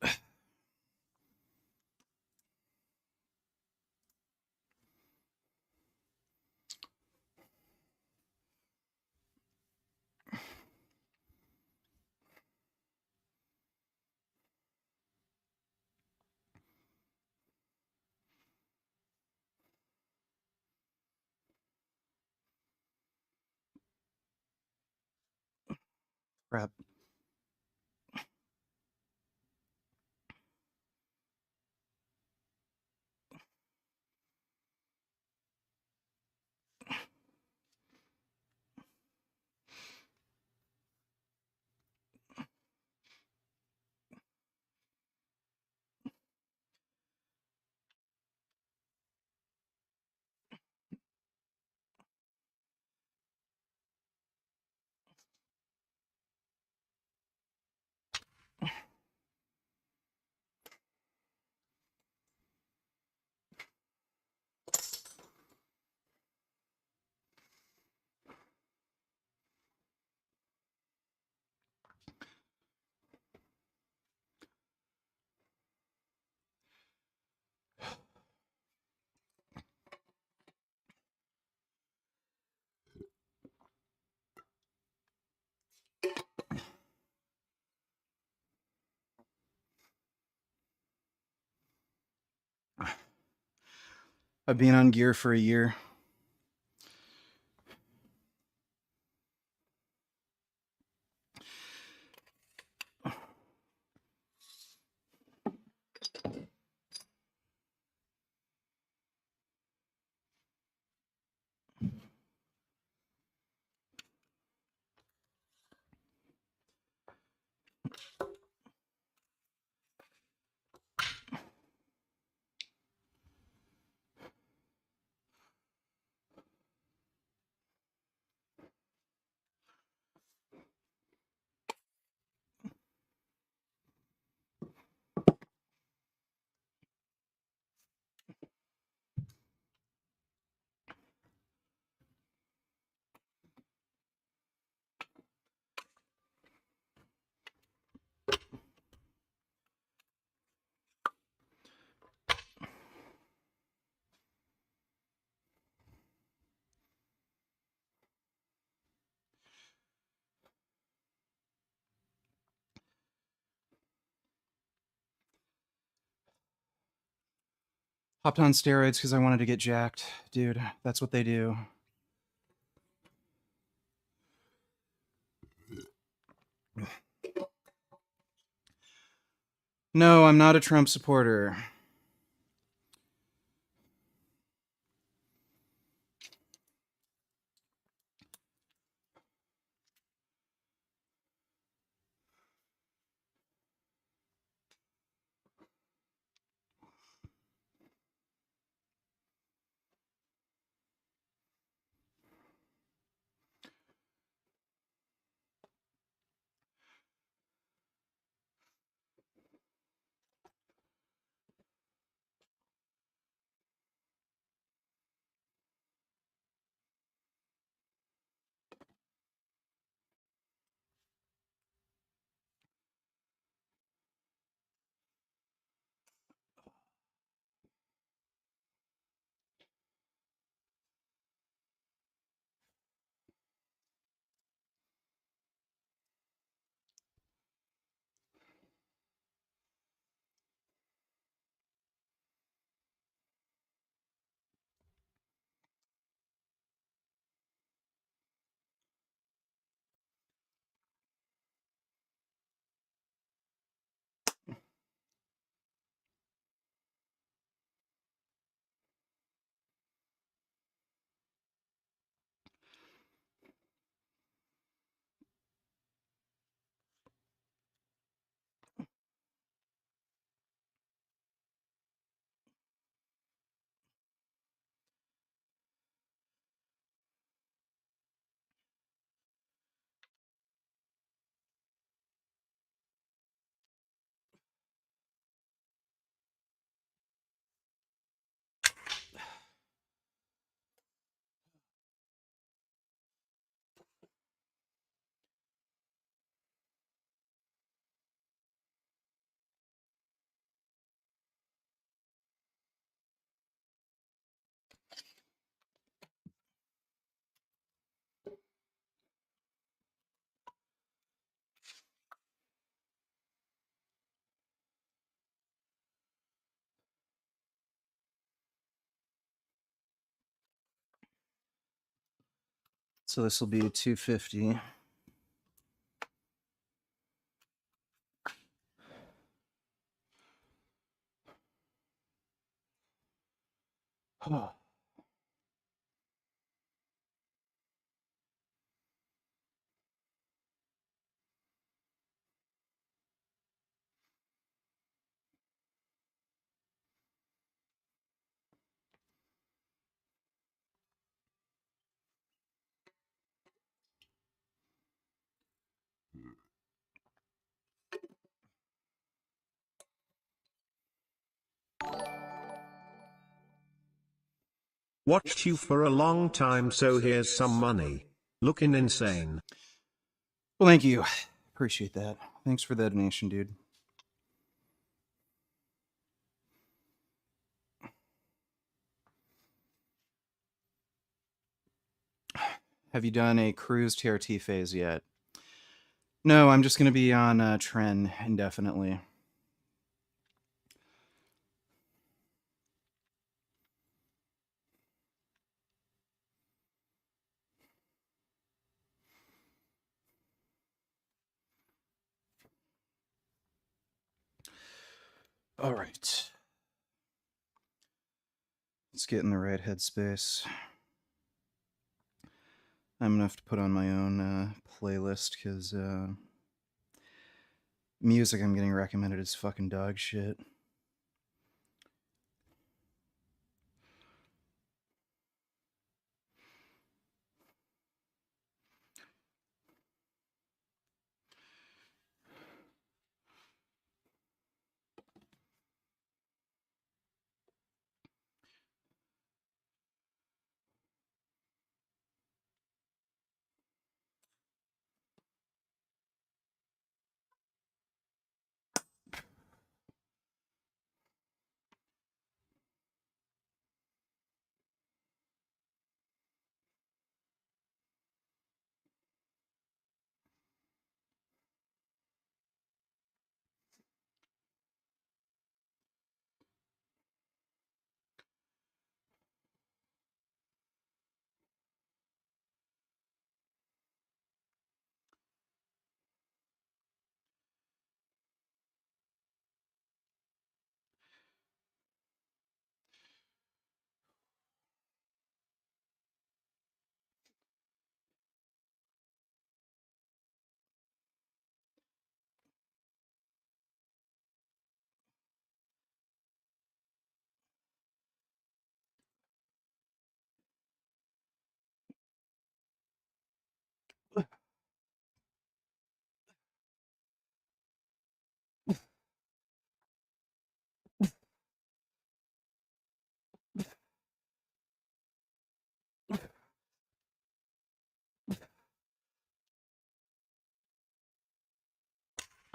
Crap. I've been on gear for a year. Hopped on steroids because I wanted to get jacked. Dude, that's what they do. No, I'm not a Trump supporter. So this will be 250. Watched you for a long time, so here's some money. Looking insane. Well, thank you. Appreciate that. Thanks for the donation, dude. Have you done a cruise TRT phase yet? No, I'm just going to be on Tren indefinitely. All right. Let's get in the right headspace. I'm going to have to put on my own playlist because music I'm getting recommended is fucking dog shit.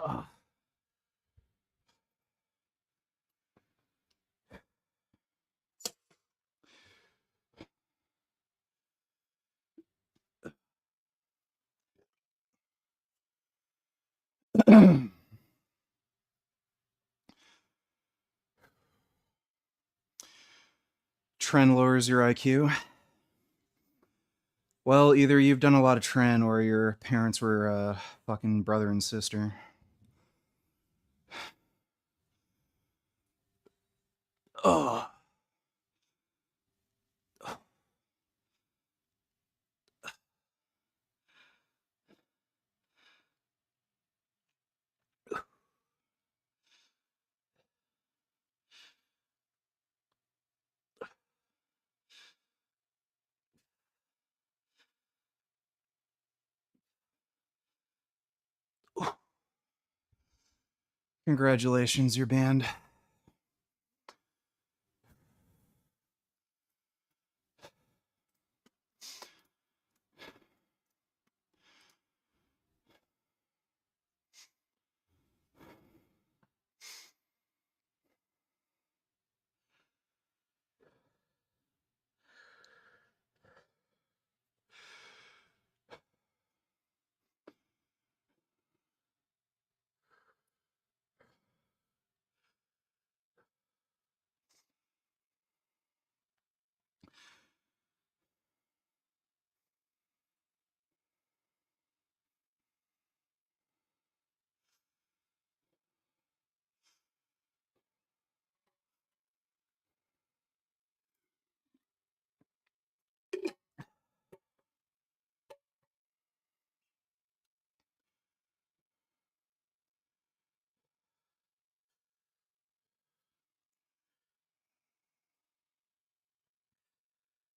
Oh. Tren lowers your IQ. Well, either you've done a lot of Tren or your parents were fucking brother and sister. Oh. Congratulations, you're banned.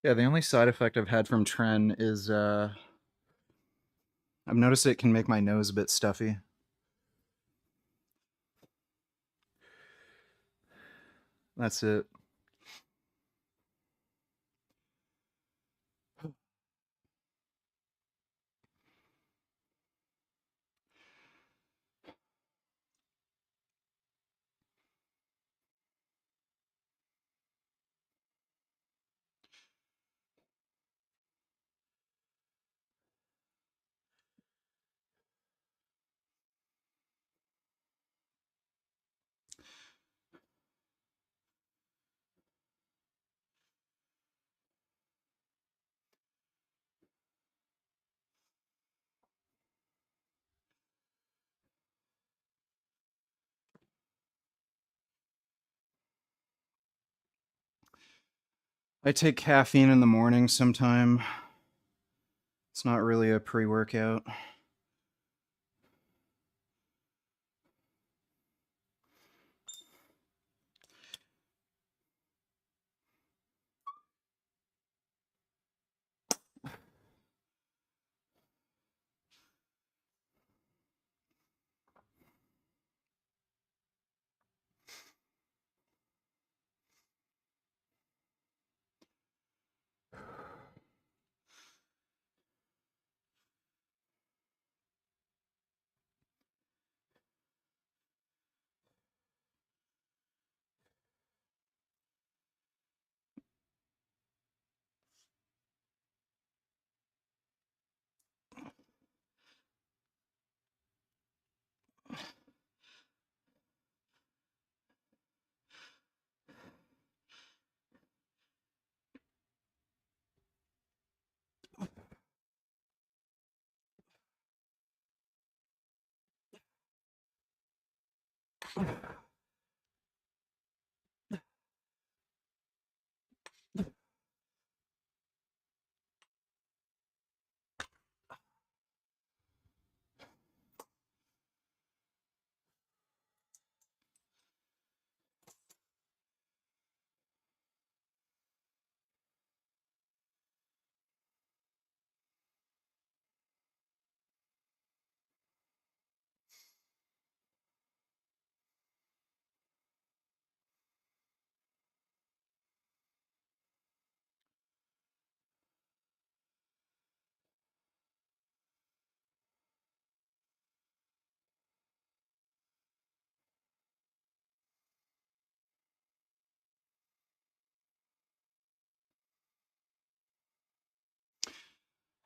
Yeah, the only side effect I've had from Tren is I've noticed it can make my nose a bit stuffy. That's it. I take caffeine in the morning sometime. It's not really a pre-workout.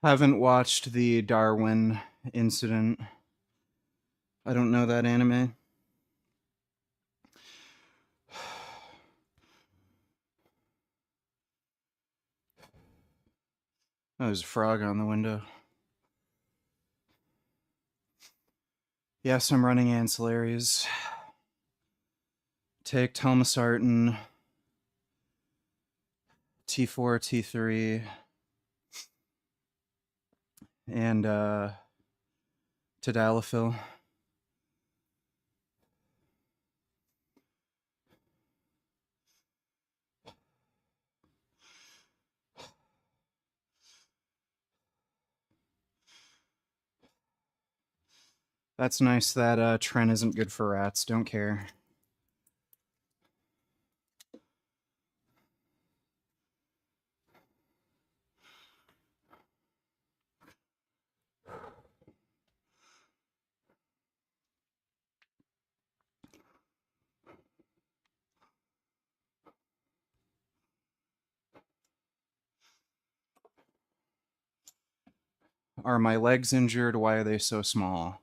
Haven't watched the Darwin incident. I don't know that anime. Oh, there's a frog on the window. Yes, I'm running ancillaries. Take telmisartan, T4, T3, and tadalafil. That's nice that Tren isn't good for rats. Don't care. Are my legs injured? Why are they so small?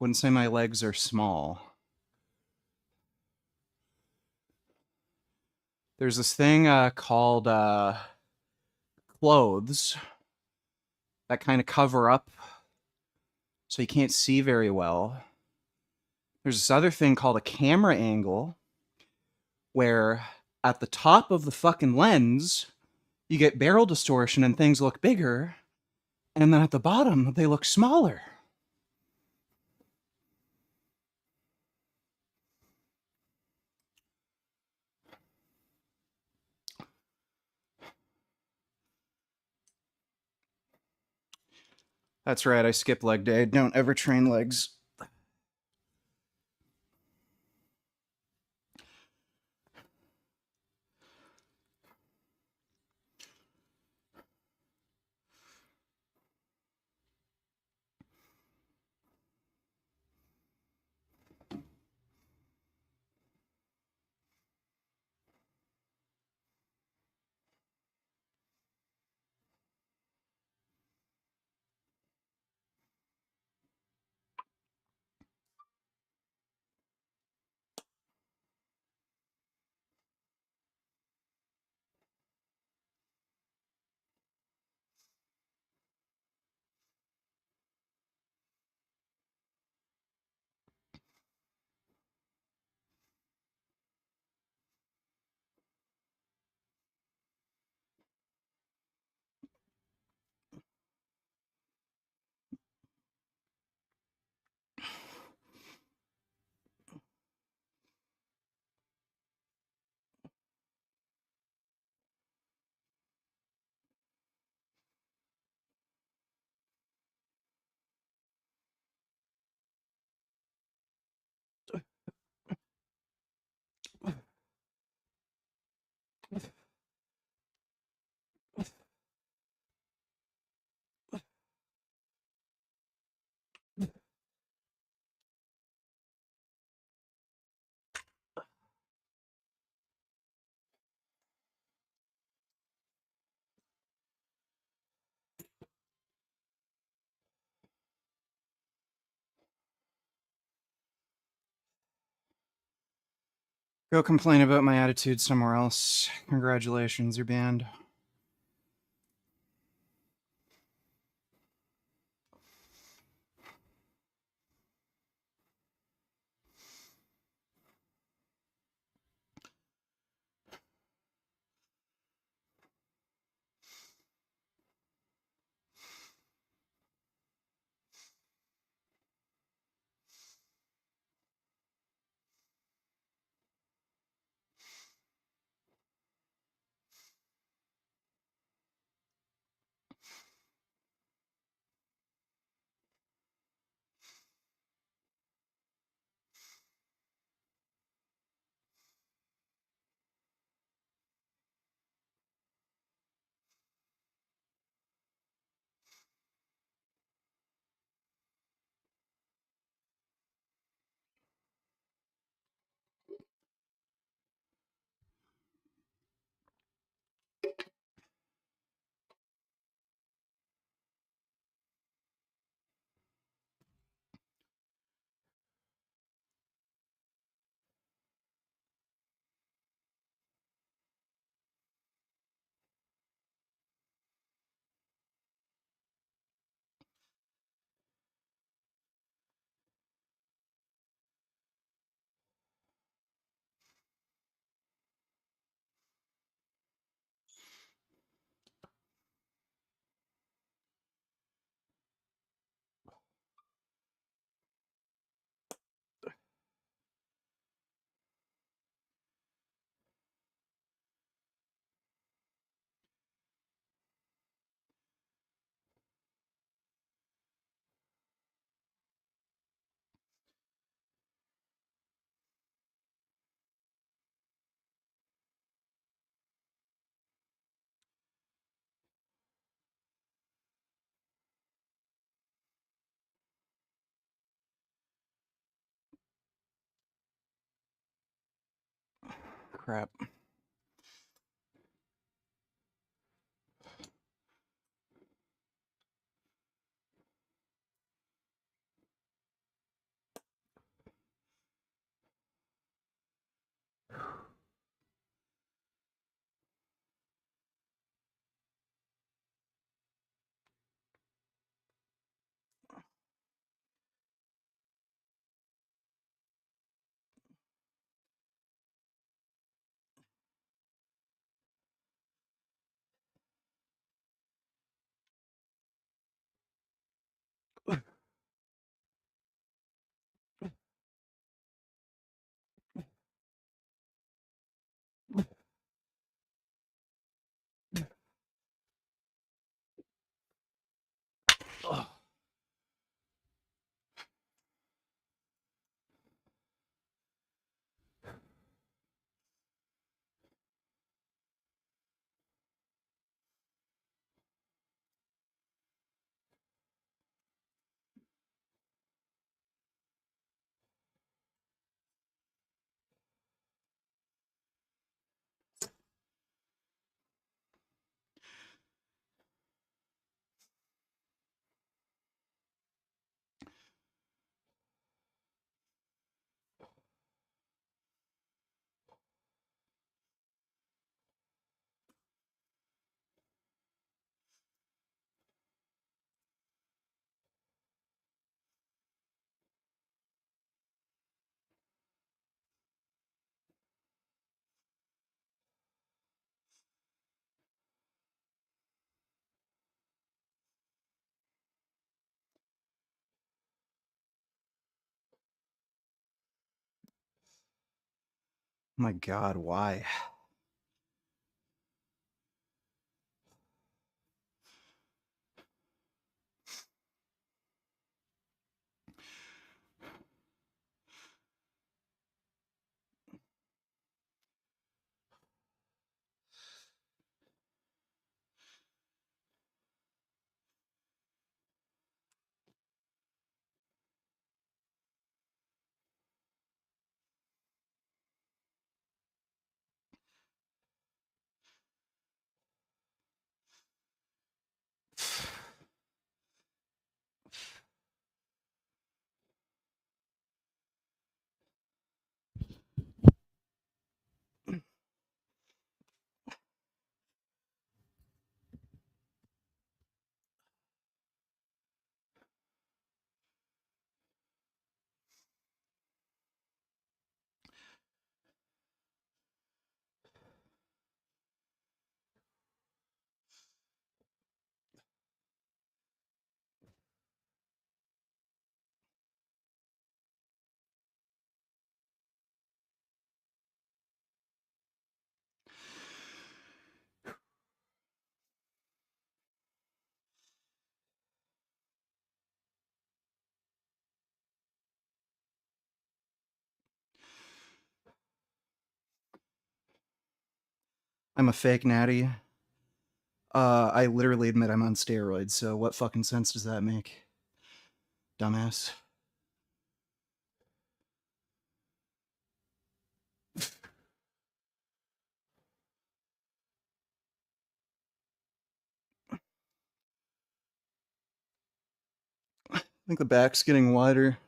Wouldn't say my legs are small. There's this thing called clothes that kind of cover up so you can't see very well. There's this other thing called a camera angle where at the top of the fucking lens, you get barrel distortion and things look bigger, and then at the bottom, they look smaller. That's right, I skip leg day. Don't ever train legs. Go complain about my attitude somewhere else. Congratulations, you're banned. Crap. My God, why? I'm a fake natty. I literally admit I'm on steroids, so what fucking sense does that make? Dumbass. I think the back's getting wider.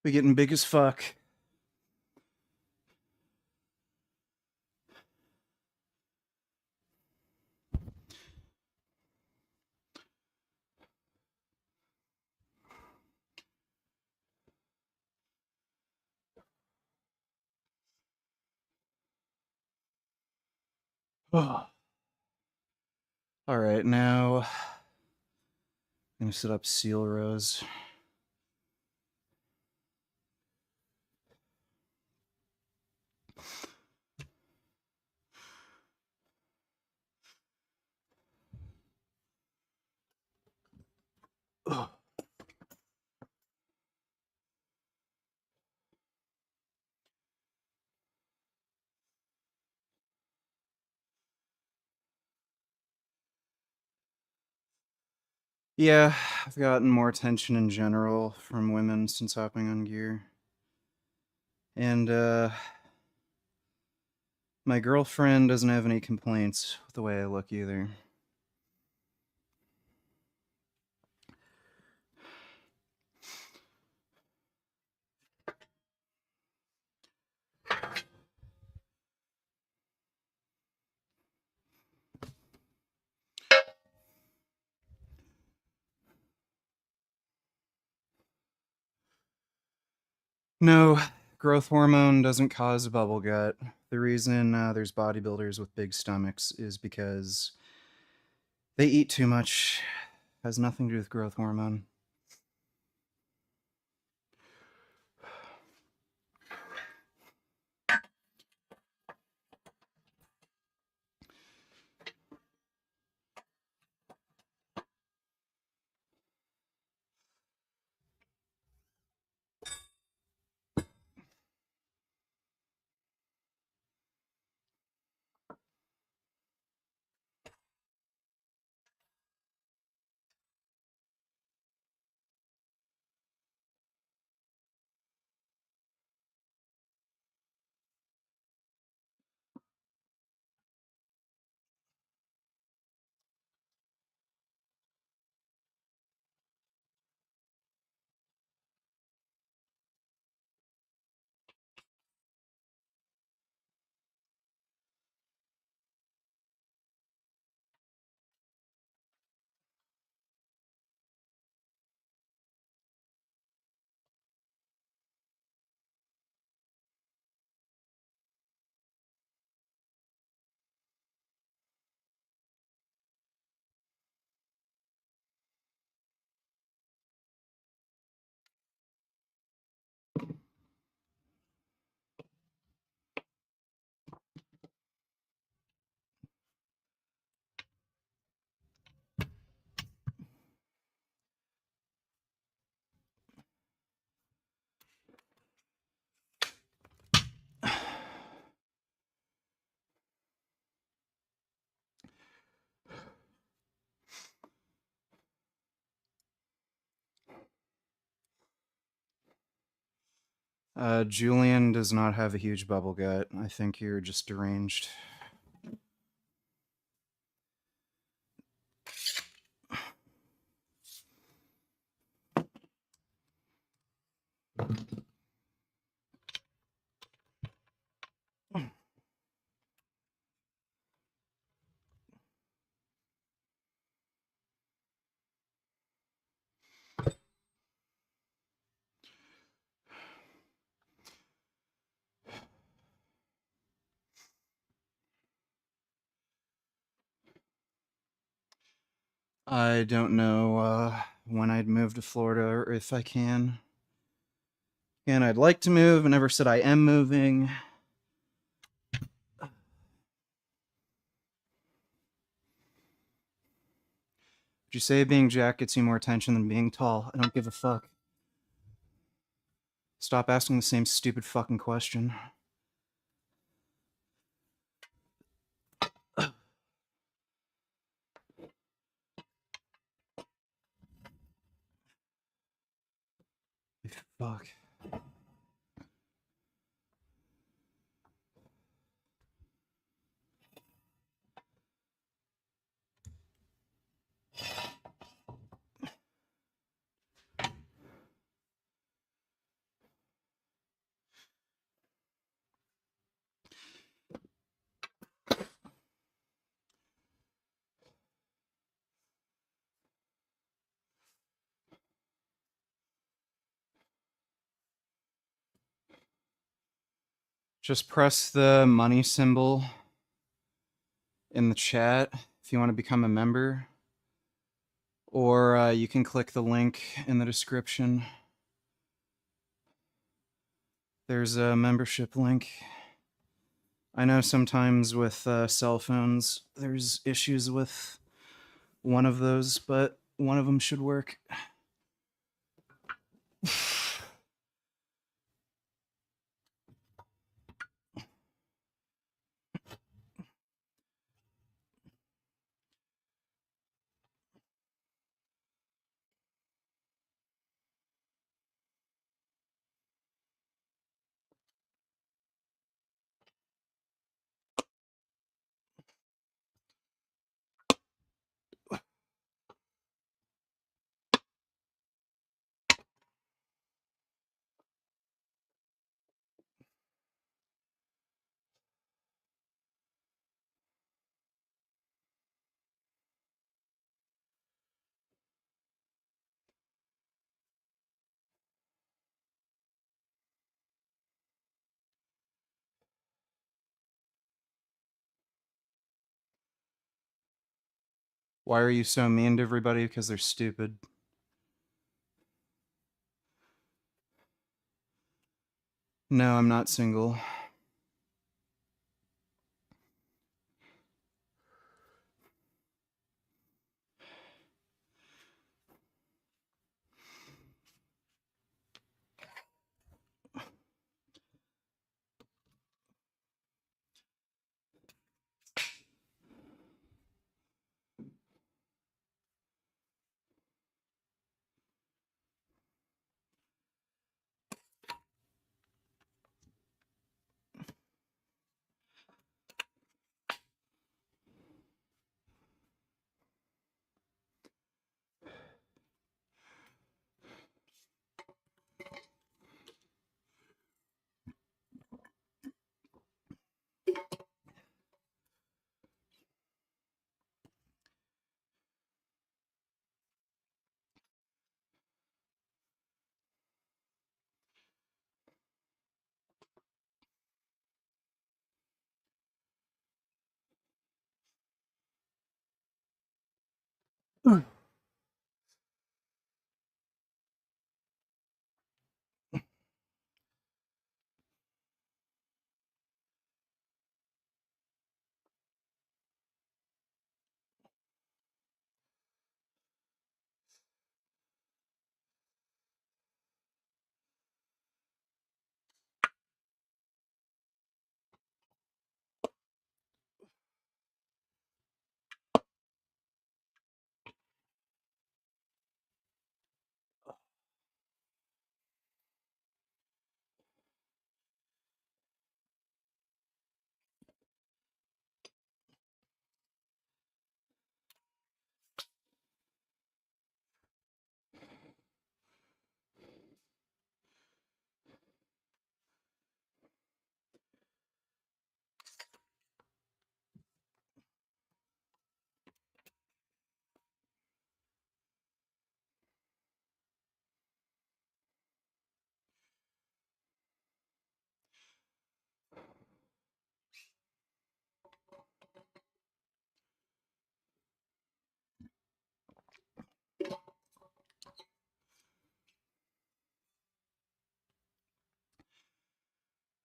We getting big as fuck. All right, now I'm gonna set up seal rows. Yeah, I've gotten more attention in general from women since hopping on gear. And, my girlfriend doesn't have any complaints with the way I look either. No, growth hormone doesn't cause a bubble gut. The reason there's bodybuilders with big stomachs is because they eat too much. Has nothing to do with growth hormone. Julian does not have a huge bubble gut. I think you're just deranged. I don't know when I'd move to Florida or if I can. And I'd like to move. I never said I am moving. Would you say being Jack gets you more attention than being tall? I don't give a fuck. Stop asking the same stupid fucking question. Fuck. Just press the money symbol in the chat if you want to become a member, or you can click the link in the description. There's a membership link. I know sometimes with cell phones there's issues with one of those, but one of them should work. Why are you so mean to everybody? Because they're stupid. No, I'm not single.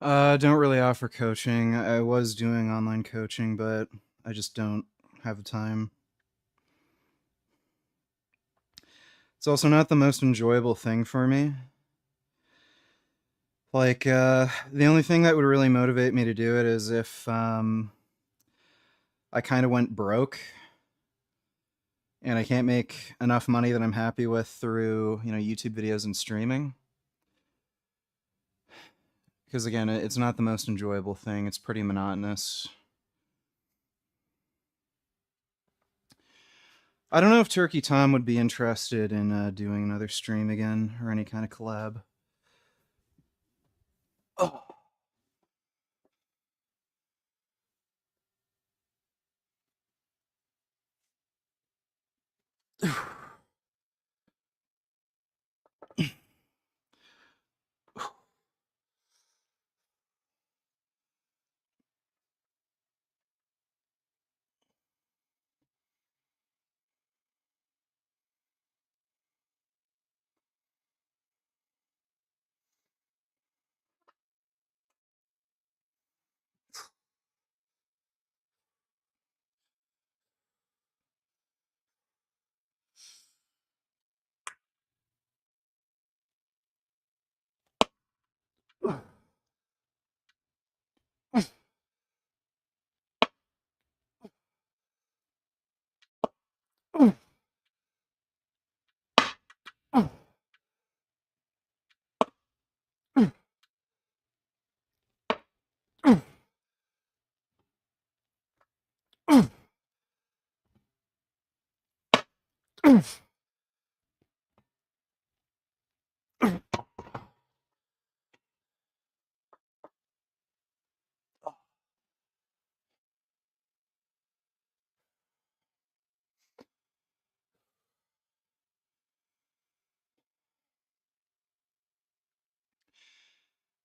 Don't really offer coaching. I was doing online coaching, but I just don't have the time. It's also not the most enjoyable thing for me. Like, the only thing that would really motivate me to do it is if I kind of went broke and I can't make enough money that I'm happy with through, YouTube videos and streaming. Because again, it's not the most enjoyable thing. It's pretty monotonous. I don't know if Turkey Tom would be interested in doing another stream again or any kind of collab. Oh.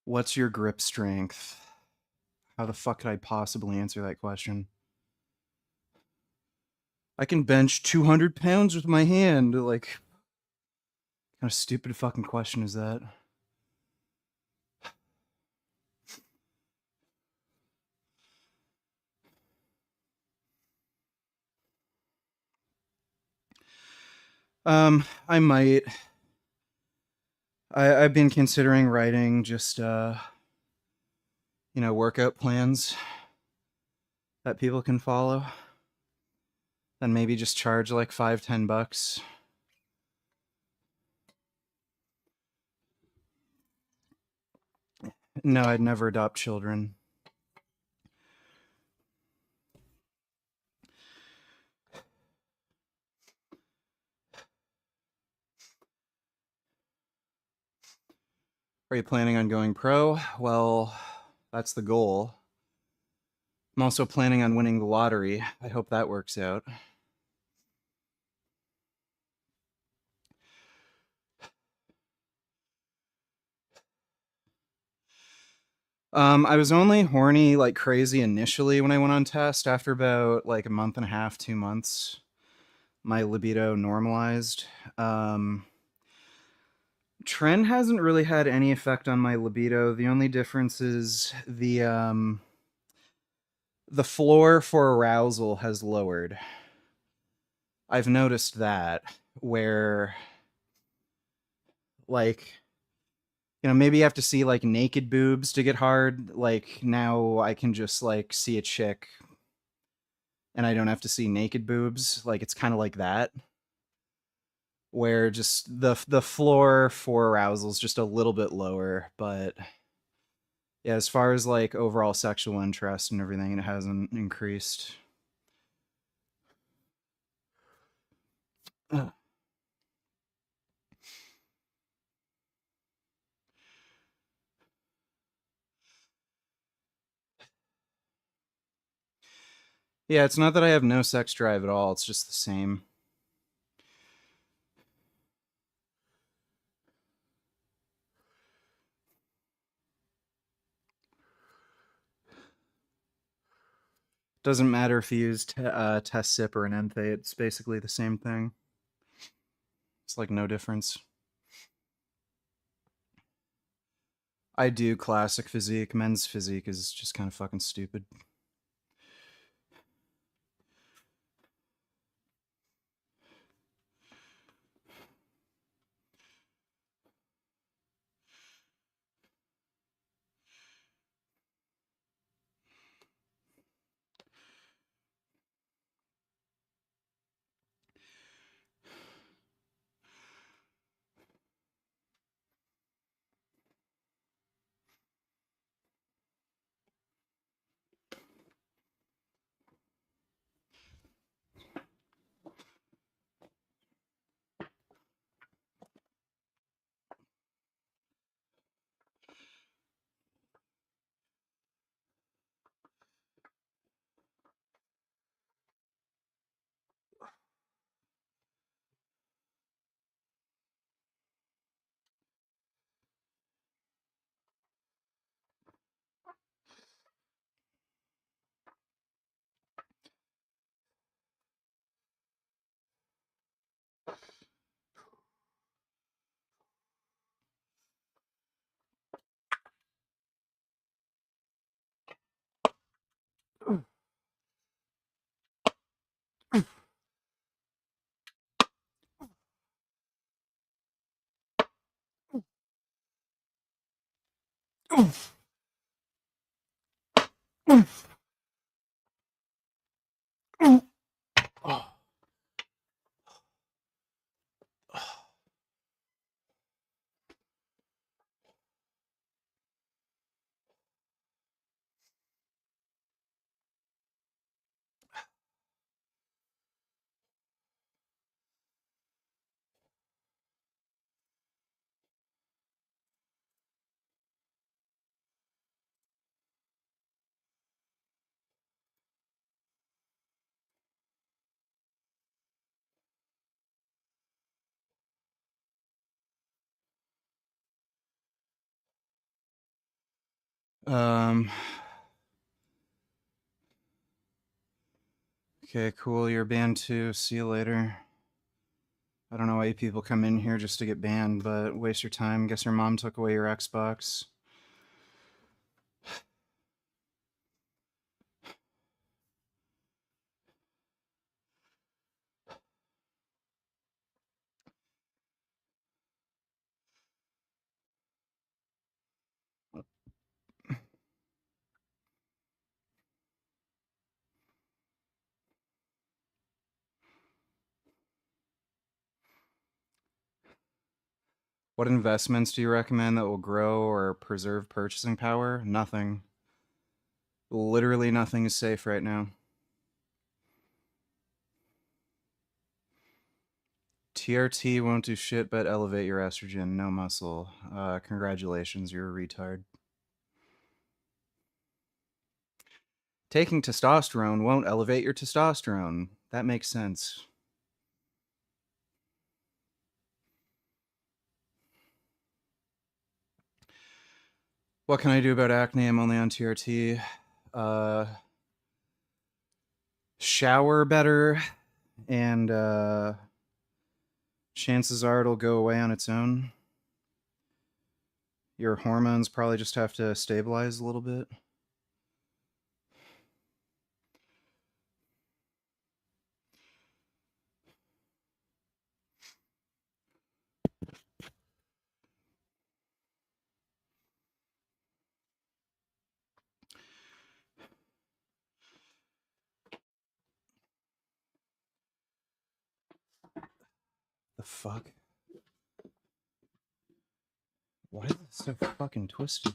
What's your grip strength? How the fuck could I possibly answer that question? I can bench 200 pounds with my hand. Like, kind of stupid fucking question is that? I might. I've been considering writing just workout plans that people can follow. Then maybe just charge like $5-10. No, I'd never adopt children. Are you planning on going pro? Well, that's the goal. I'm also planning on winning the lottery. I hope that works out. I was only horny like crazy initially when I went on test. After about like a month and a half, 2 months, my libido normalized. Tren hasn't really had any effect on my libido. The only difference is the floor for arousal has lowered. I've noticed that where like maybe you have to see like naked boobs to get hard. Like now I can just like see a chick and I don't have to see naked boobs. Like it's kind of like that where just the floor for arousal is just a little bit lower, but yeah, as far as like overall sexual interest and everything, it hasn't increased. Yeah, it's not that I have no sex drive at all. It's just the same. Doesn't matter if you use test sip or an enthate. It's basically the same thing. It's like no difference. I do classic physique. Men's physique is just kind of fucking stupid. Um. Okay, cool. You're banned too. See you later. I don't know why you people come in here just to get banned, but waste your time. Guess your mom took away your Xbox. What investments do you recommend that will grow or preserve purchasing power? Nothing. Literally nothing is safe right now. TRT won't do shit but elevate your estrogen, no muscle. Congratulations, you're a retard. Taking testosterone won't elevate your testosterone. That makes sense. What can I do about acne? I'm only on TRT. Uh, shower better, and chances are it'll go away on its own. Your hormones probably just have to stabilize a little bit. The fuck? Why is it so fucking twisted?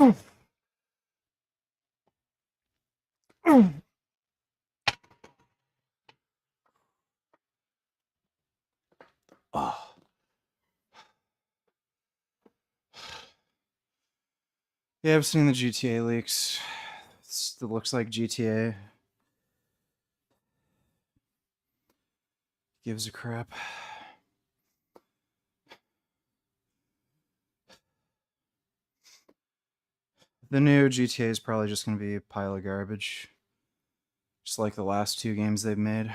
Oh. Yeah, I've seen the GTA leaks. It looks like GTA gives a crap. The new GTA is probably just going to be a pile of garbage. Just like the last two games they've made.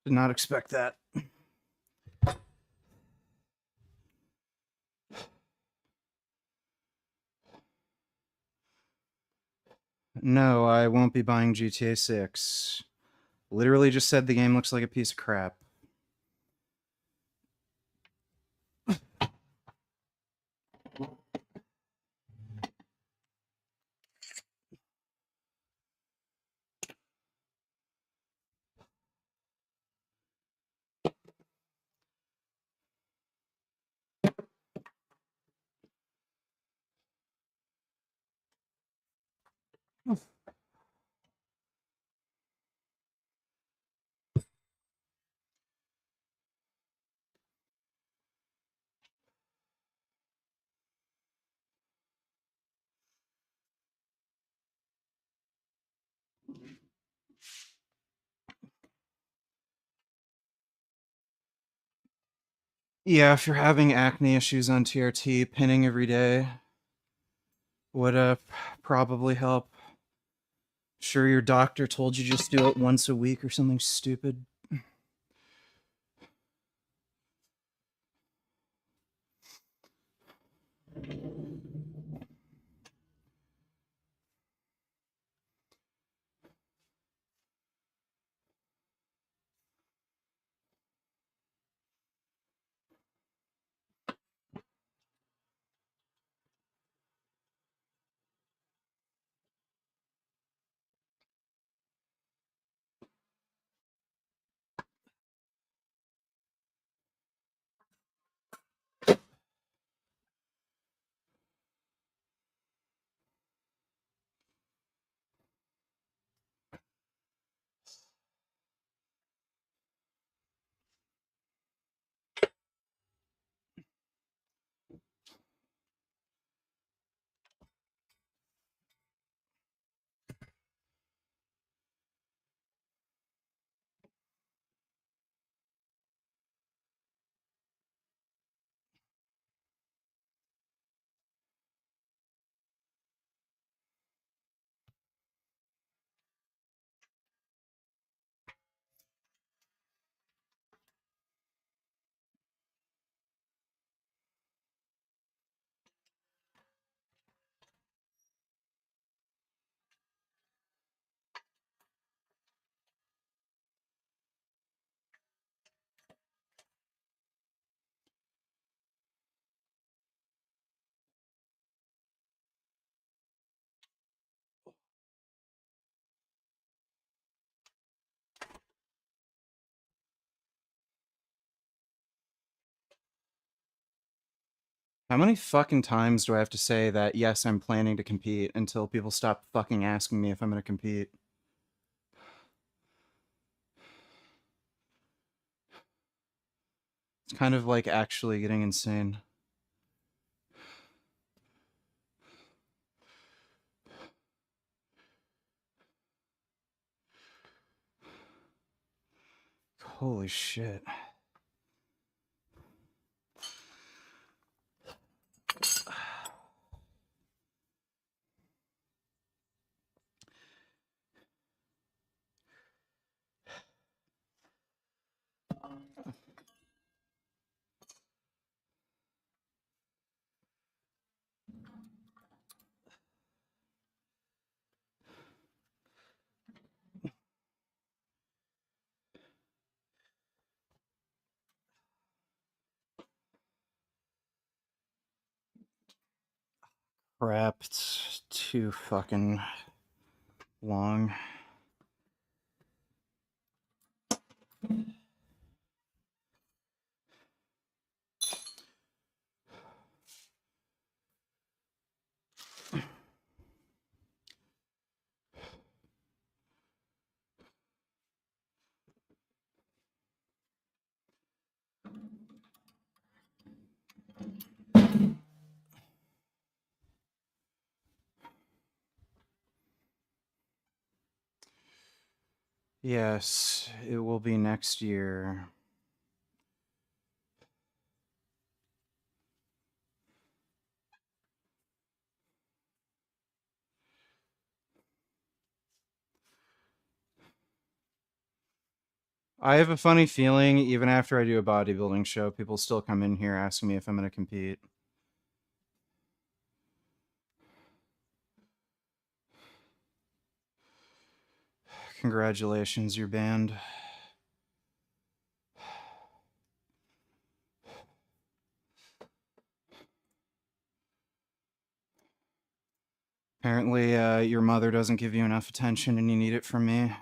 Did not expect that. No, I won't be buying GTA 6. Literally just said the game looks like a piece of crap. Yeah, if you're having acne issues on TRT, pinning every day would probably help. Sure, your doctor told you just do it once a week or something stupid. How many fucking times do I have to say that, yes, I'm planning to compete until people stop fucking asking me if I'm going to compete? It's kind of like actually getting insane. Holy shit. Crap, it's too fucking long. Yes, it will be next year. I have a funny feeling, even after I do a bodybuilding show, people still come in here asking me if I'm going to compete. Congratulations, you're banned. Apparently, your mother doesn't give you enough attention and you need it from me.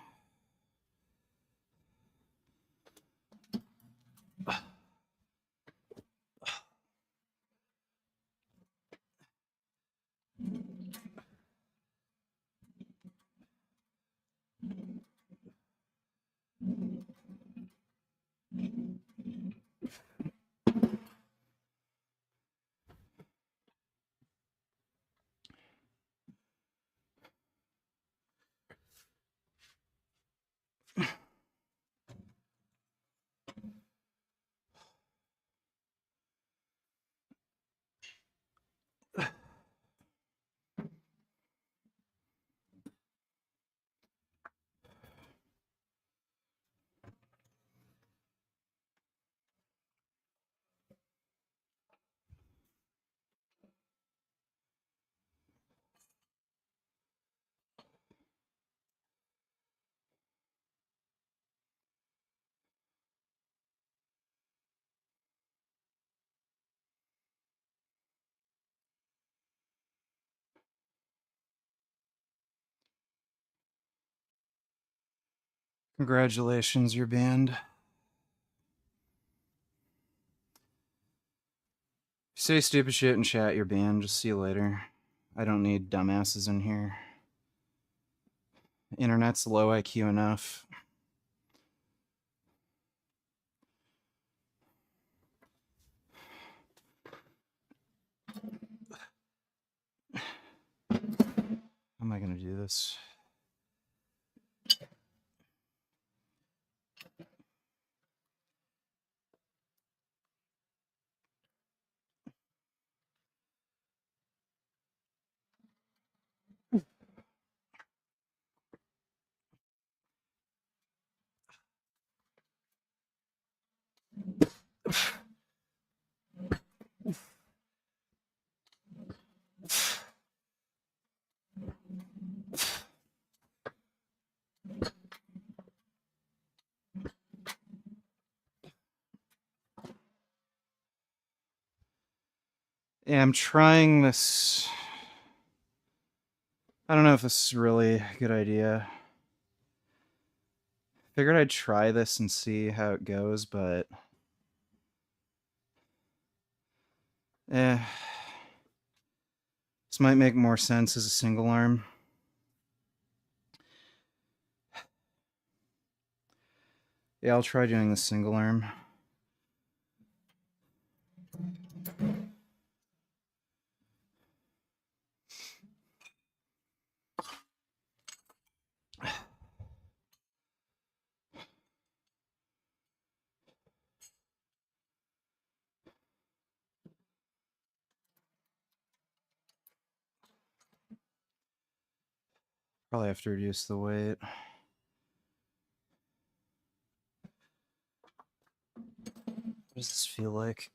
Congratulations, you're banned. Say stupid shit in chat, you're banned. Just see you later. I don't need dumbasses in here. Internet's low IQ enough. How am I going to do this? Yeah, I'm trying this. I don't know if this is really a good idea. Figured I'd try this and see how it goes, but this might make more sense as a single arm. Yeah, I'll try doing the single arm. Probably have to reduce the weight. What does this feel like?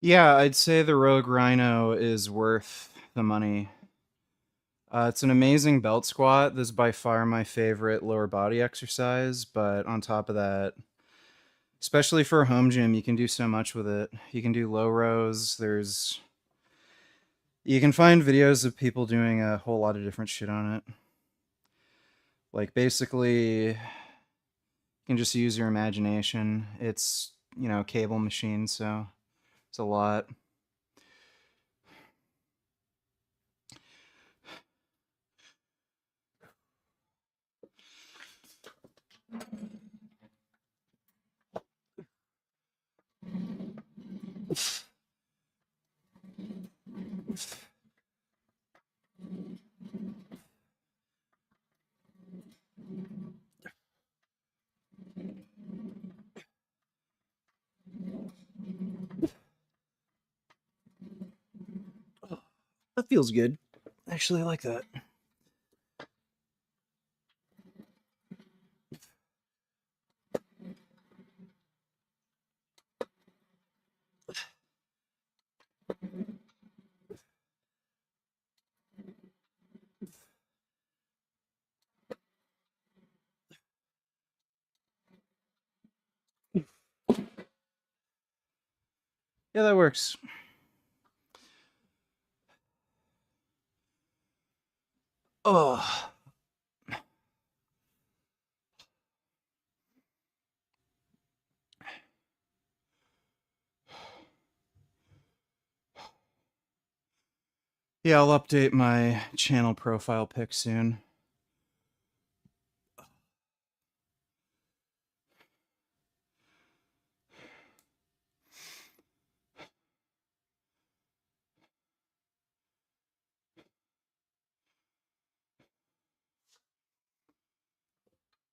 Yeah, I'd say the Rogue Rhino is worth the money. It's an amazing belt squat. This is by far my favorite lower body exercise, but on top of that, especially for a home gym, you can do so much with it. You can do low rows. You can find videos of people doing a whole lot of different shit on it. Like basically, you can just use your imagination. It's, cable machine, so it's a lot. That feels good. Actually, I like that. Yeah, that works. Oh. Yeah, I'll update my channel profile pic soon.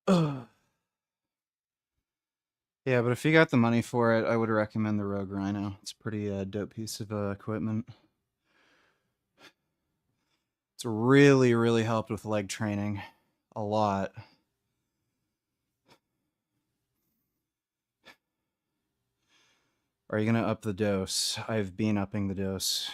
Ugh. Yeah, but if you got the money for it, I would recommend the Rogue Rhino. It's a pretty dope piece of equipment. It's really, really helped with leg training. A lot. Are you going to up the dose? I've been upping the dose.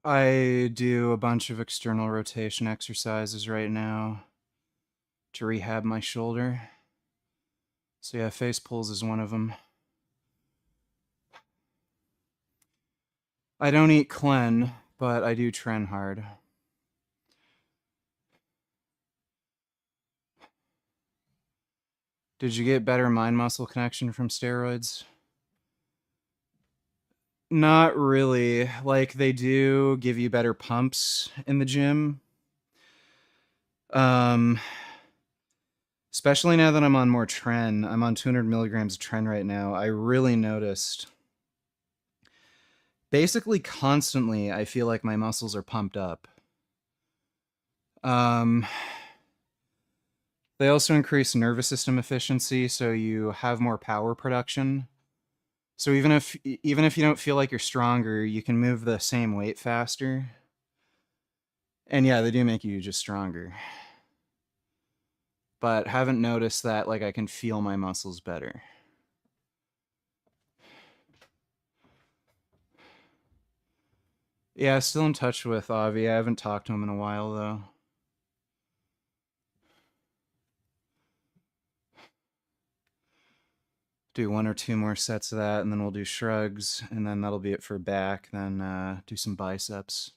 I do a bunch of external rotation exercises right now to rehab my shoulder. So yeah, face pulls is one of them. I don't eat clen, but I do tren hard. Did you get better mind muscle connection from steroids? Not really. Like, they do give you better pumps in the gym. Um, especially now that I'm on more Tren. I'm on 200 milligrams of Tren right now. I really noticed. Basically, constantly, I feel like my muscles are pumped up. Um, they also increase nervous system efficiency, so you have more power production. So even if you don't feel like you're stronger, you can move the same weight faster. And yeah, they do make you just stronger. But haven't noticed that like I can feel my muscles better. Yeah, still in touch with Avi. I haven't talked to him in a while though. Do one or two more sets of that, and then we'll do shrugs, and then that'll be it for back. Then do some biceps.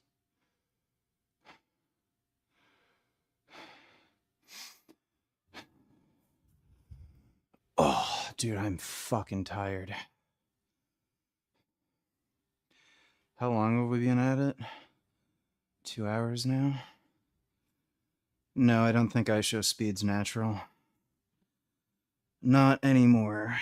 Oh, dude, I'm fucking tired. How long have we been at it? 2 hours now? No, I don't think I show speed's natural. Not anymore.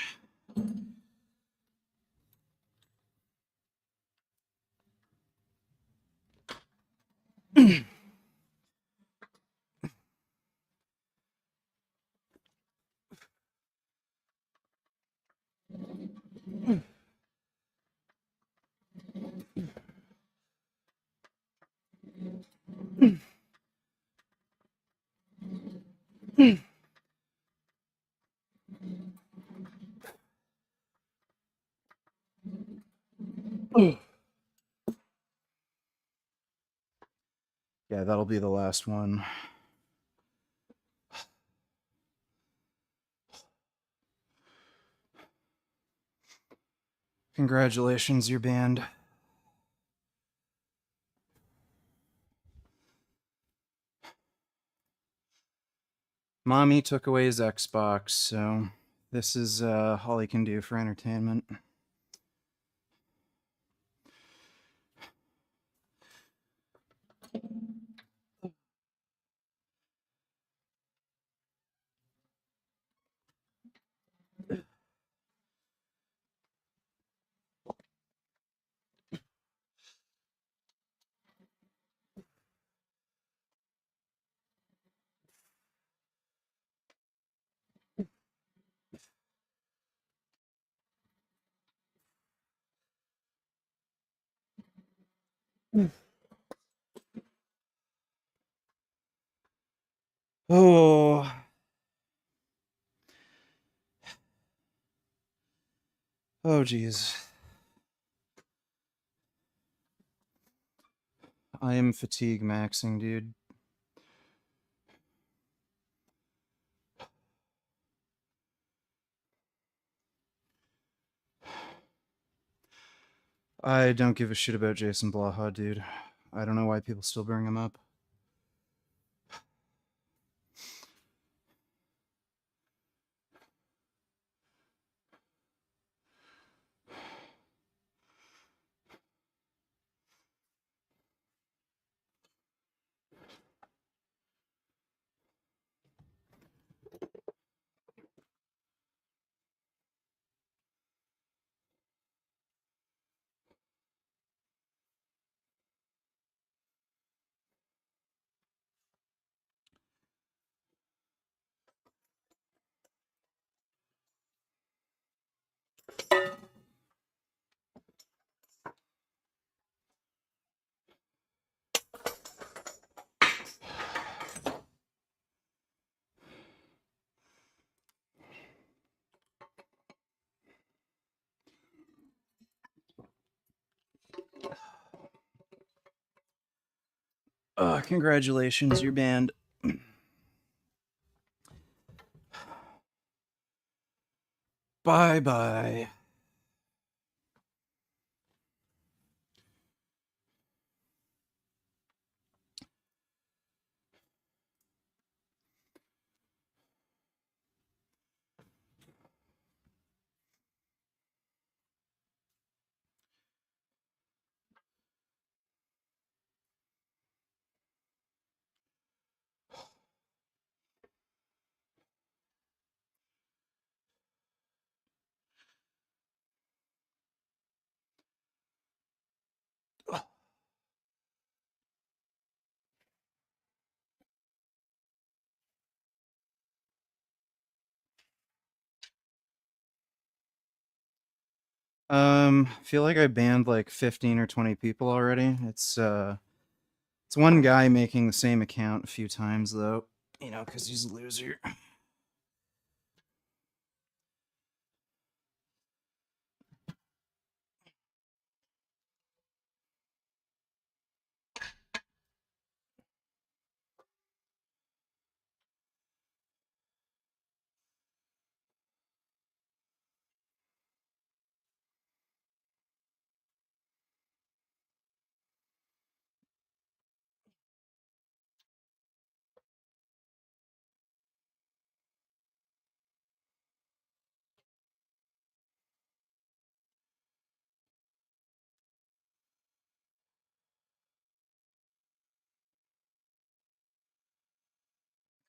Yeah, that'll be the last one. Congratulations, you're banned. Mommy took away his Xbox, so this is all he can do for entertainment. Oh. Oh, geez. I am fatigue maxing, dude. I don't give a shit about Jason Blaha, dude. I don't know why people still bring him up. Congratulations, you're banned. Bye bye. Feel like I banned like 15 or 20 people already. It's one guy making the same account a few times though, you know, cuz he's a loser.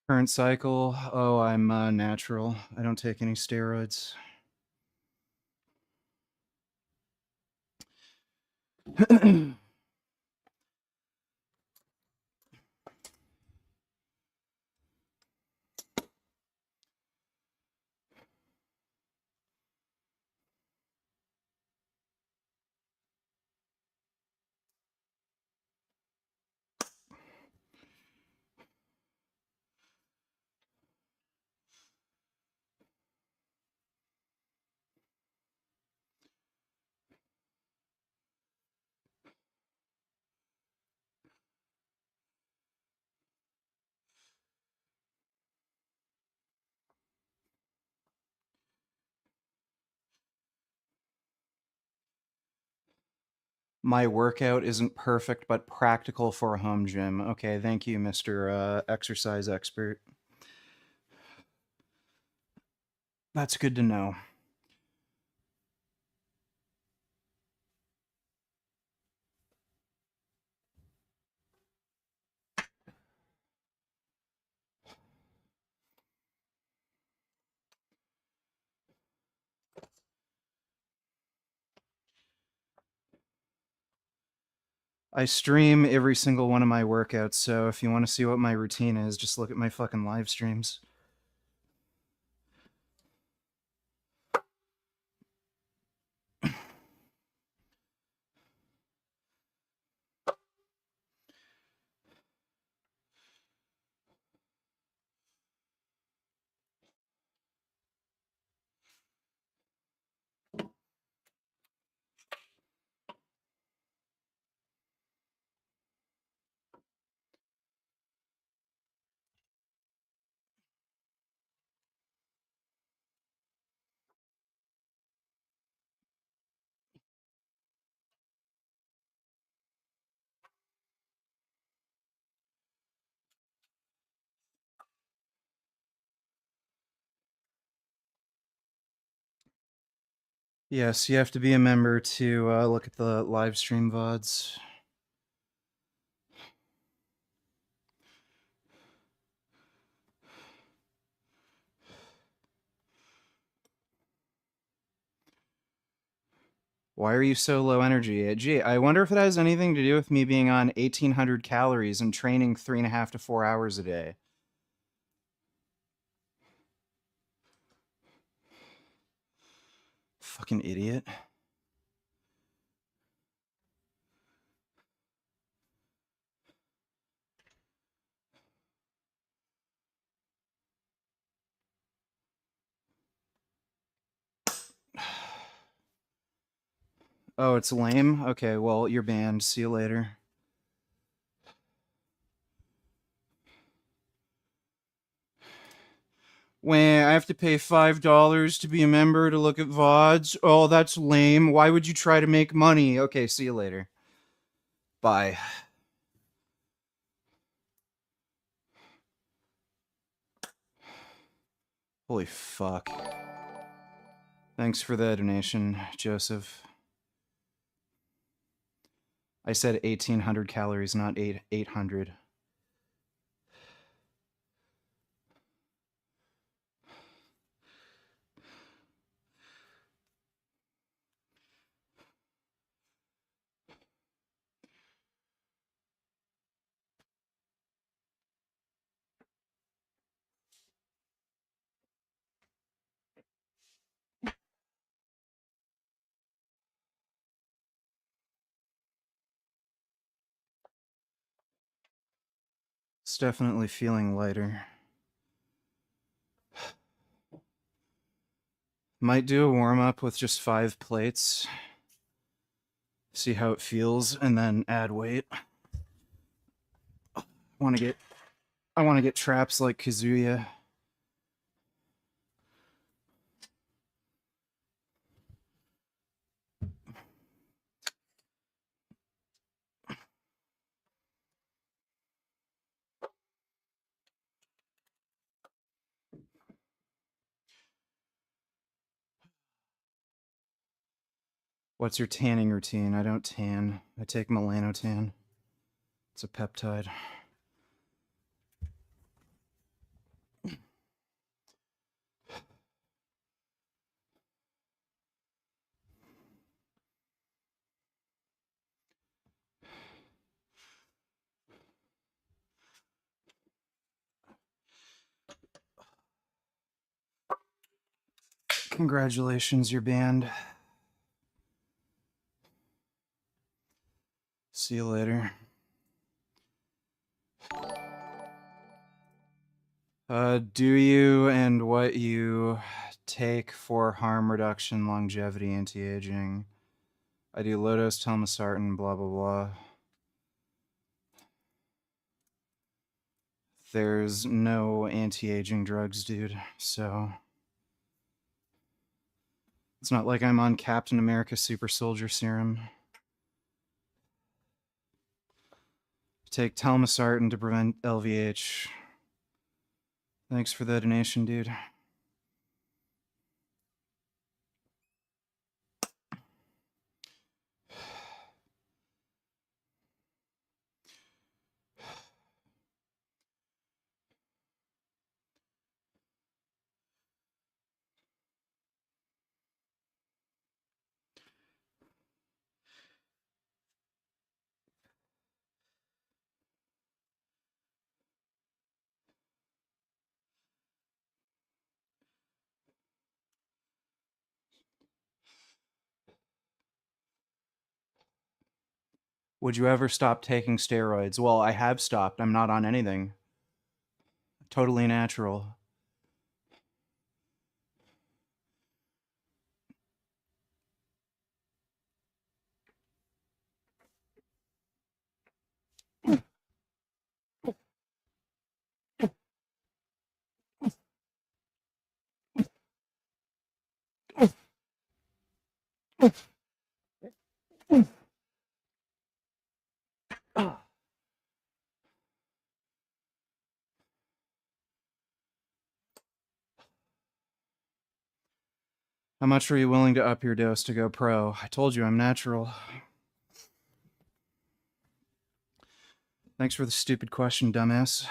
Current cycle. Oh, I'm natural. I don't take any steroids. My workout isn't perfect but practical for a home gym. Okay, thank you, Mr. Exercise expert. That's good to know. I stream every single one of my workouts, so if you want to see what my routine is, just look at my fucking live streams. Yes, you have to be a member to look at the live stream VODs. Why are you so low energy? Gee, I wonder if it has anything to do with me being on 1,800 calories and training 3.5 to 4 hours a day. Fucking idiot. Oh, it's lame? Okay, well, you're banned. See you later. When I have to pay $5 to be a member to look at VODs? Oh, that's lame. Why would you try to make money? Okay, see you later. Bye. Holy fuck. Thanks for the donation, Joseph. I said 1,800 calories, not 800. It's definitely feeling lighter. Might do a warm-up with just 5 plates. See how it feels, and then add weight. I want to get traps like Kazuya. What's your tanning routine? I don't tan. I take melanotan. It's a peptide. Congratulations, you're banned. See you later. Do you and what you take for harm reduction, longevity, anti-aging? I do low-dose telmisartan, blah, blah, blah. There's no anti-aging drugs, dude, so... It's not like I'm on Captain America Super Soldier Serum. Take telmisartan to prevent LVH. Thanks for the donation, dude. Would you ever stop taking steroids? Well, I have stopped. I'm not on anything. Totally natural. How much are you willing to up your dose to go pro? I told you I'm natural. Thanks for the stupid question, dumbass.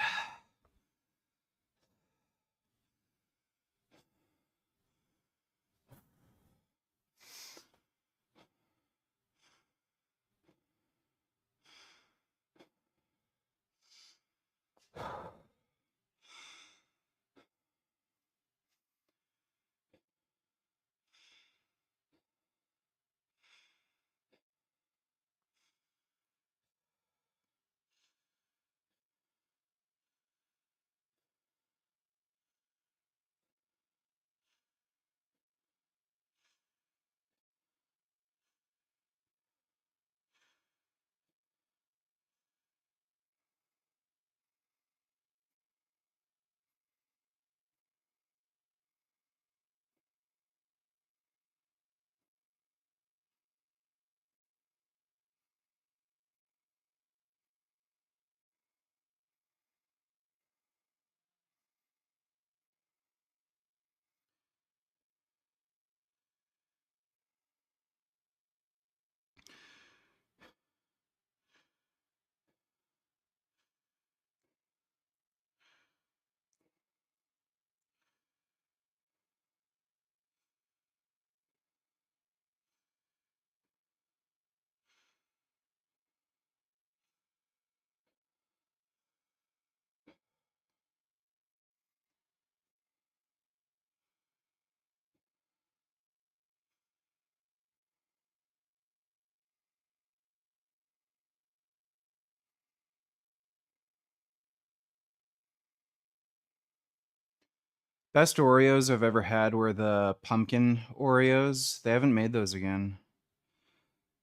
Best Oreos I've ever had were the pumpkin Oreos. They haven't made those again,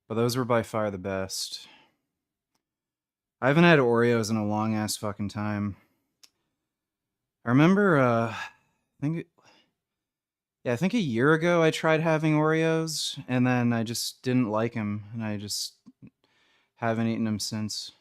but those were by far the best. I haven't had Oreos in a long ass fucking time. I remember, think, yeah, I think a year ago I tried having Oreos, and then I just didn't like them, and I just haven't eaten them since.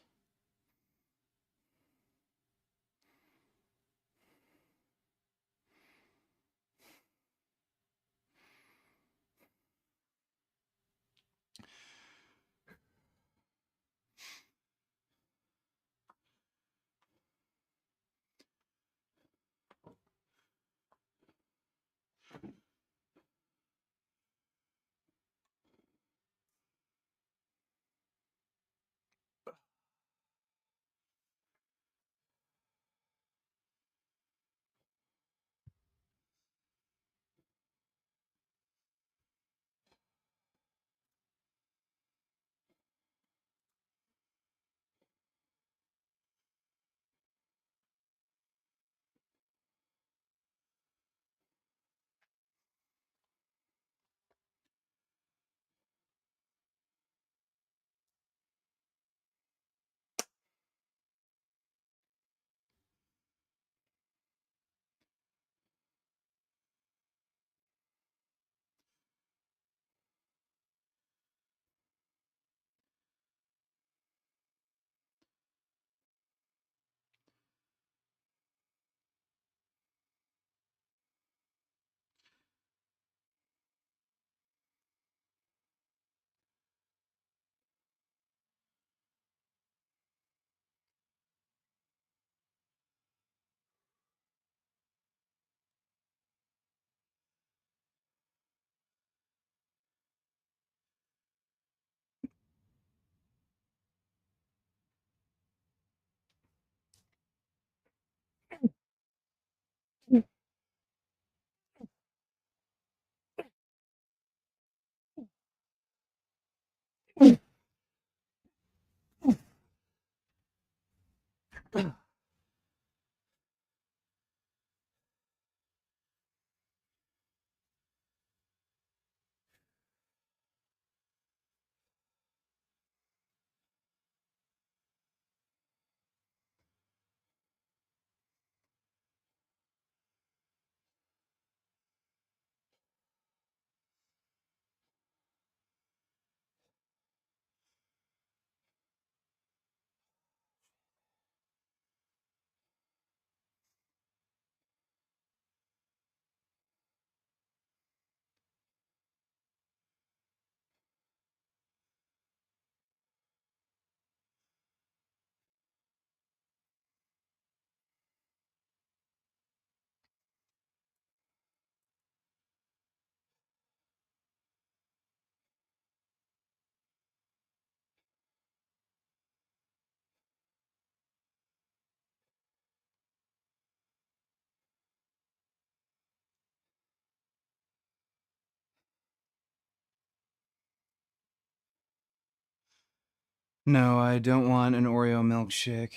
No, I don't want an Oreo milkshake.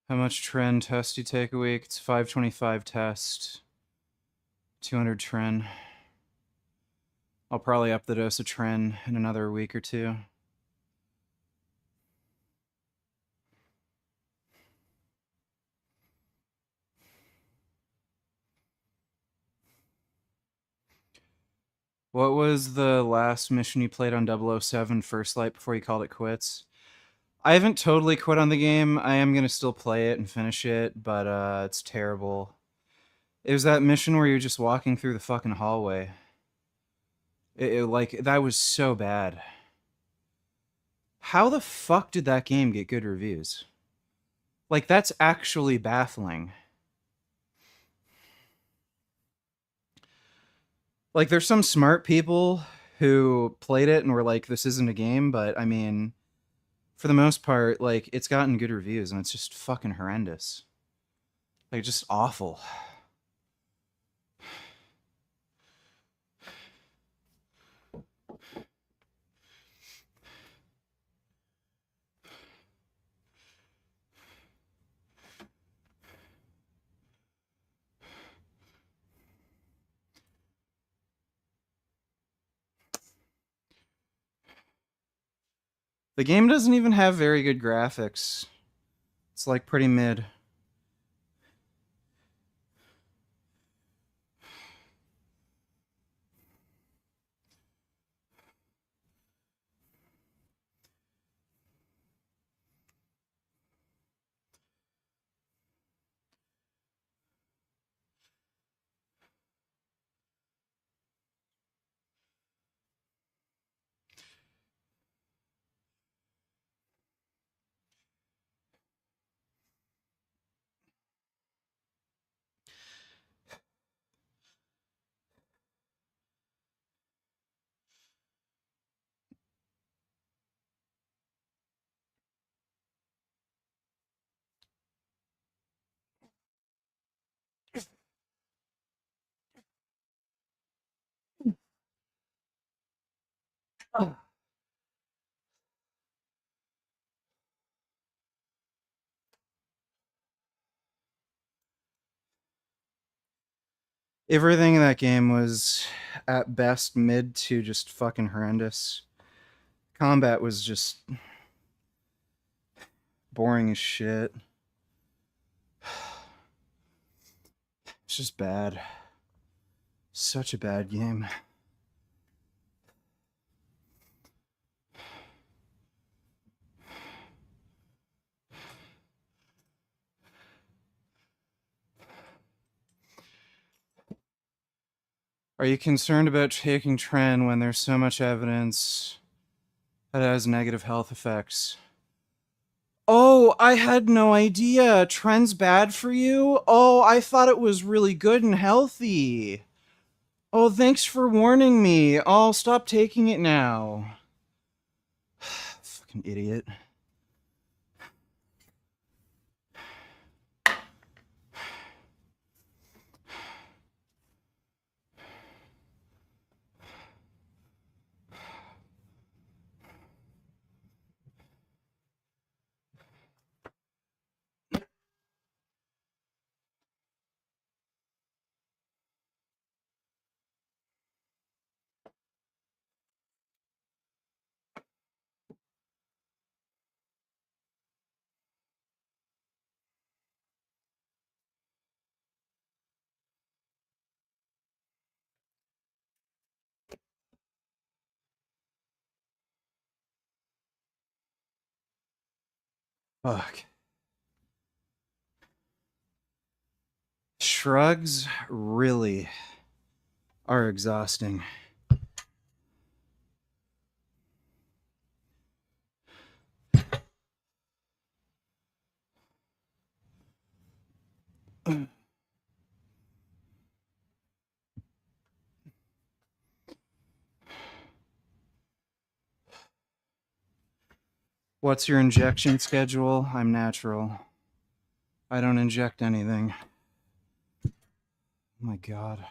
How much Tren test do you take a week? It's 525 test, 200 Tren. I'll probably up the dose of Tren in another week or two. What was the last mission you played on 007 First Light before you called it quits? I haven't totally quit on the game. I am going to still play it and finish it, but it's terrible. It was that mission where you're just walking through the fucking hallway. Like, that was so bad. How the fuck did that game get good reviews? Like, that's actually baffling. Like, there's some smart people who played it and were like, this isn't a game, but I mean, for the most part, like, it's gotten good reviews, and it's just fucking horrendous. Like, just awful. The game doesn't even have very good graphics. It's like pretty mid. Everything in that game was at best mid to just fucking horrendous. Combat was just boring as shit. It's just bad. Such a bad game. Are you concerned about taking Tren when there's so much evidence that it has negative health effects? Oh, I had no idea. Tren's bad for you? Oh, I thought it was really good and healthy. Oh, thanks for warning me. I'll stop taking it now. Fucking idiot. Fuck. Shrugs really are exhausting. What's your injection schedule? I'm natural. I don't inject anything. Oh my god.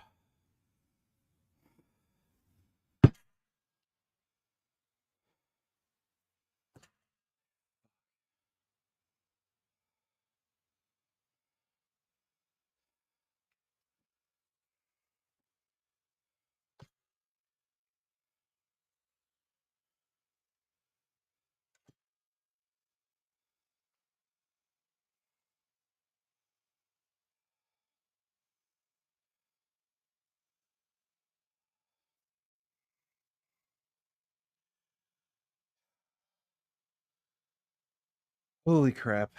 Holy crap.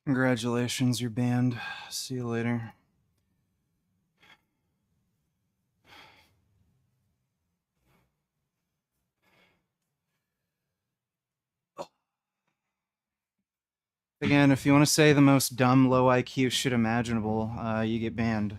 Congratulations, you're banned. See you later. Again, if you want to say the most dumb, low IQ shit imaginable, you get banned.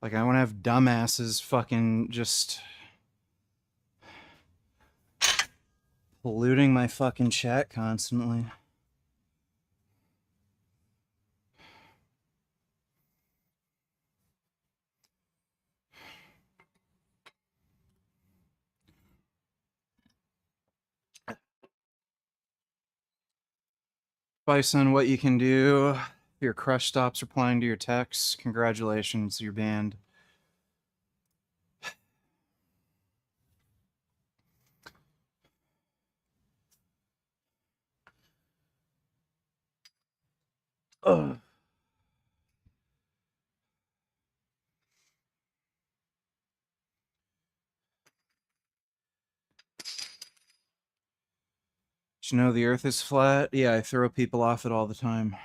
Like, I want to have dumbasses fucking just polluting my fucking chat constantly. Bison, what you can do if your crush stops replying to your texts, congratulations, you're banned. Ugh. Did you know the earth is flat? Yeah, I throw people off it all the time.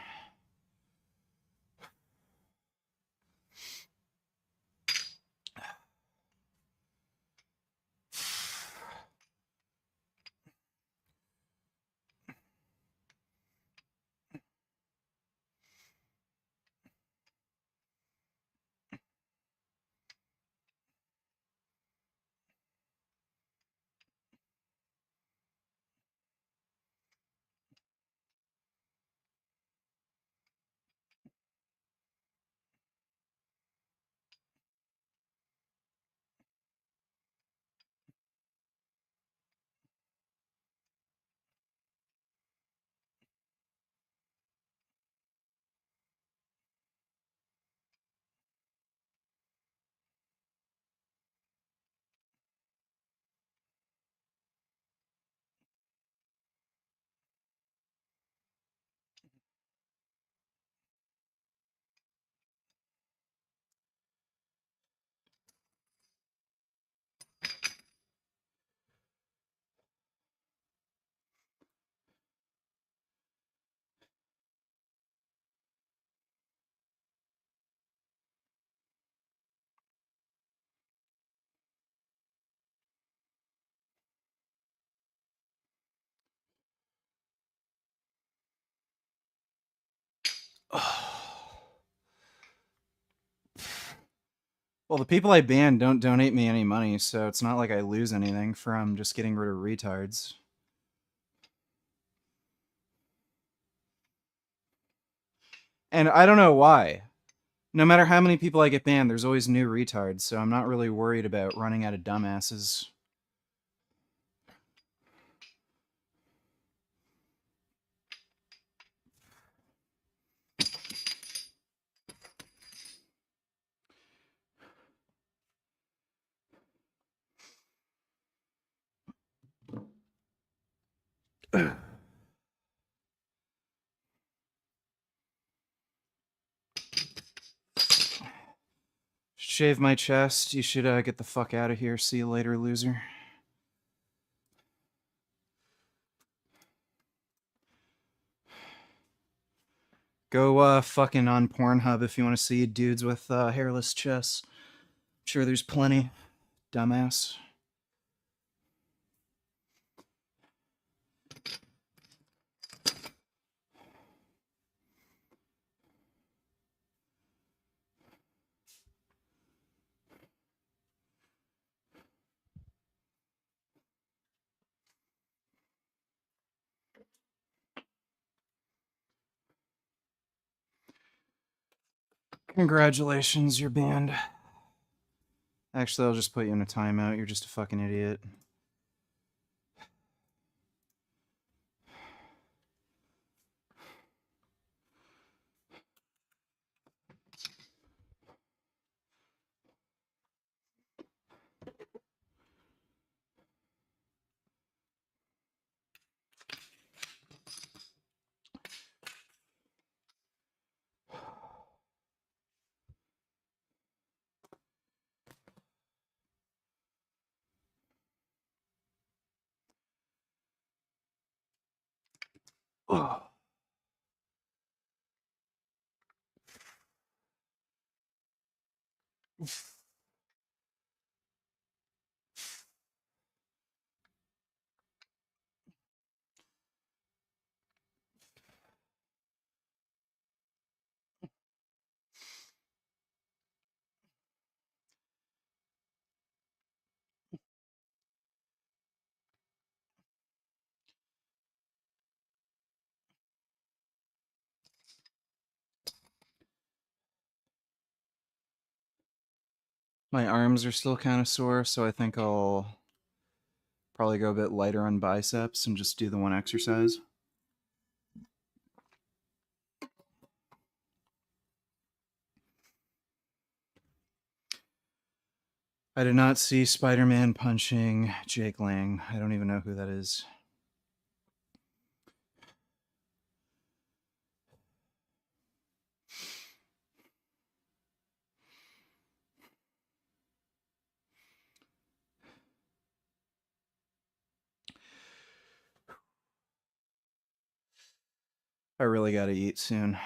Well, the people I banned don't donate me any money, so it's not like I lose anything from just getting rid of retards. And I don't know why. No matter how many people I get banned, there's always new retards, so I'm not really worried about running out of dumbasses. Shave my chest. You should get the fuck out of here. See you later, loser. Go fucking on Pornhub if you want to see dudes with hairless chests. I'm sure there's plenty. Dumbass. Congratulations, you're banned. Actually, I'll just put you in a timeout. You're just a fucking idiot. Ugh. My arms are still kind of sore, so I think I'll probably go a bit lighter on biceps and just do the one exercise. I did not see Spider-Man punching Jake Lang. I don't even know who that is. I really gotta eat soon.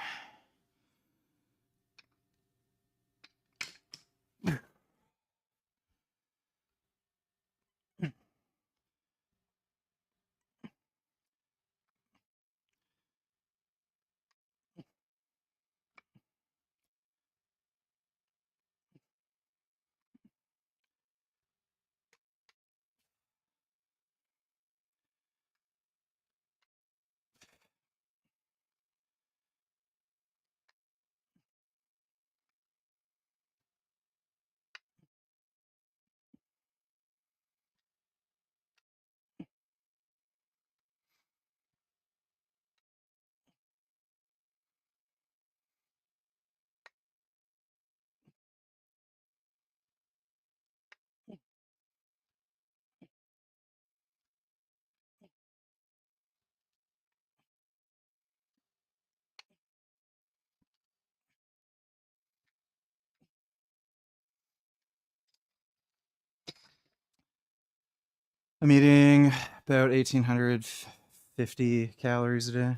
I'm eating about 1,850 calories a day.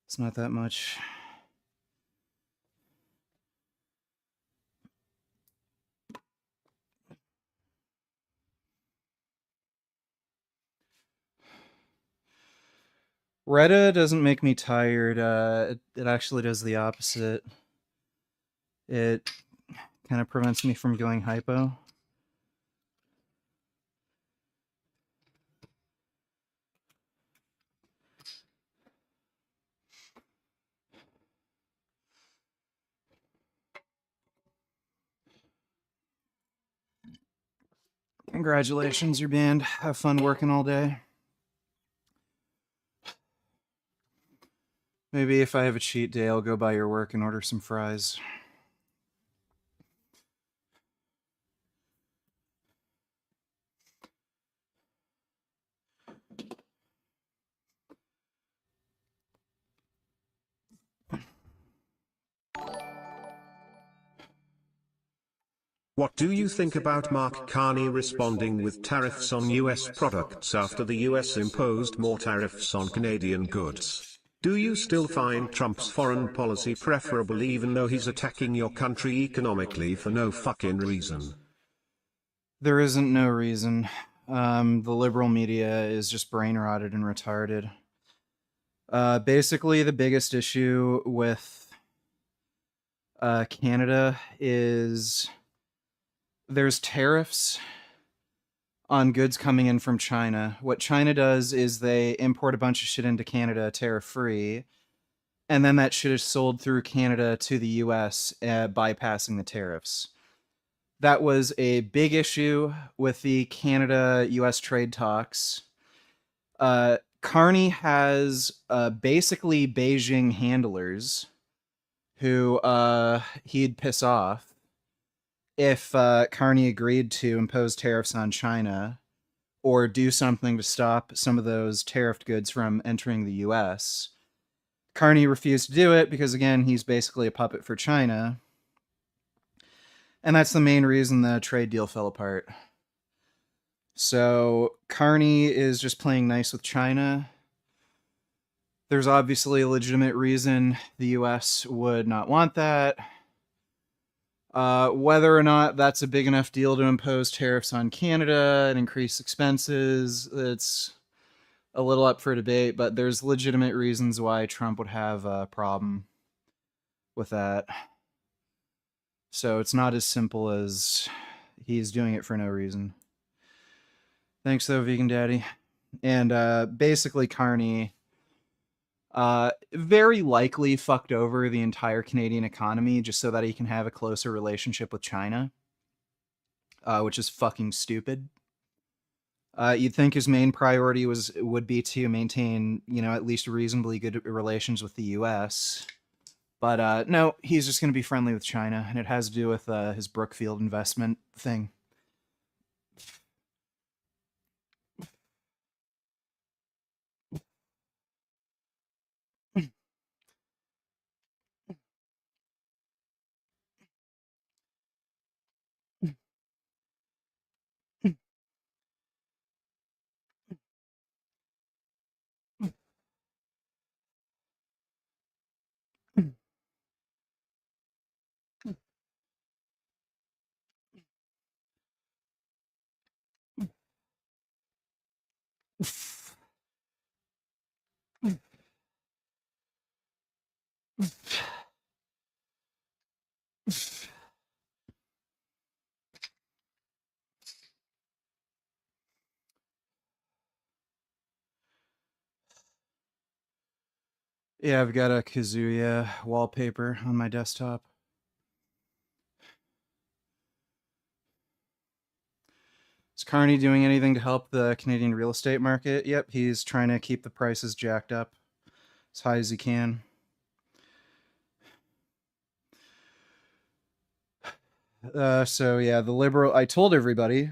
It's not that much. Retta doesn't make me tired. It actually does the opposite. It kind of prevents me from going hypo. Congratulations, you're banned. Have fun working all day. Maybe if I have a cheat day, I'll go by your work and order some fries. What do you think about Mark Carney responding with tariffs on US products after the US imposed more tariffs on Canadian goods? Do you still find Trump's foreign policy preferable even though he's attacking your country economically for no fucking reason? There isn't no reason. The liberal media is just brain rotted and retarded. Basically, the biggest issue with Canada is there's tariffs on goods coming in from China. What China does is they import a bunch of shit into Canada tariff free, and then that shit is sold through Canada to the US, bypassing the tariffs. That was a big issue with the Canada US trade talks. Carney has basically Beijing handlers who he'd piss off if Carney agreed to impose tariffs on China or do something to stop some of those tariffed goods from entering the US. Carney refused to do it because, again, he's basically a puppet for China. And that's the main reason the trade deal fell apart. So Carney is just playing nice with China. There's obviously a legitimate reason the US would not want that. Whether or not that's a big enough deal to impose tariffs on Canada and increase expenses, it's a little up for debate, but there's legitimate reasons why Trump would have a problem with that. So it's not as simple as he's doing it for no reason. Thanks, though, Vegan Daddy. And basically, Carney very likely fucked over the entire Canadian economy just so that he can have a closer relationship with China, which is fucking stupid. You'd think his main priority would be to maintain, at least reasonably good relations with the U.S. But no, he's just going to be friendly with China, and it has to do with his Brookfield investment thing. Yeah, I've got a Kazuya wallpaper on my desktop. Is Carney doing anything to help the Canadian real estate market? Yep, he's trying to keep the prices jacked up as high as he can. So yeah, I told everybody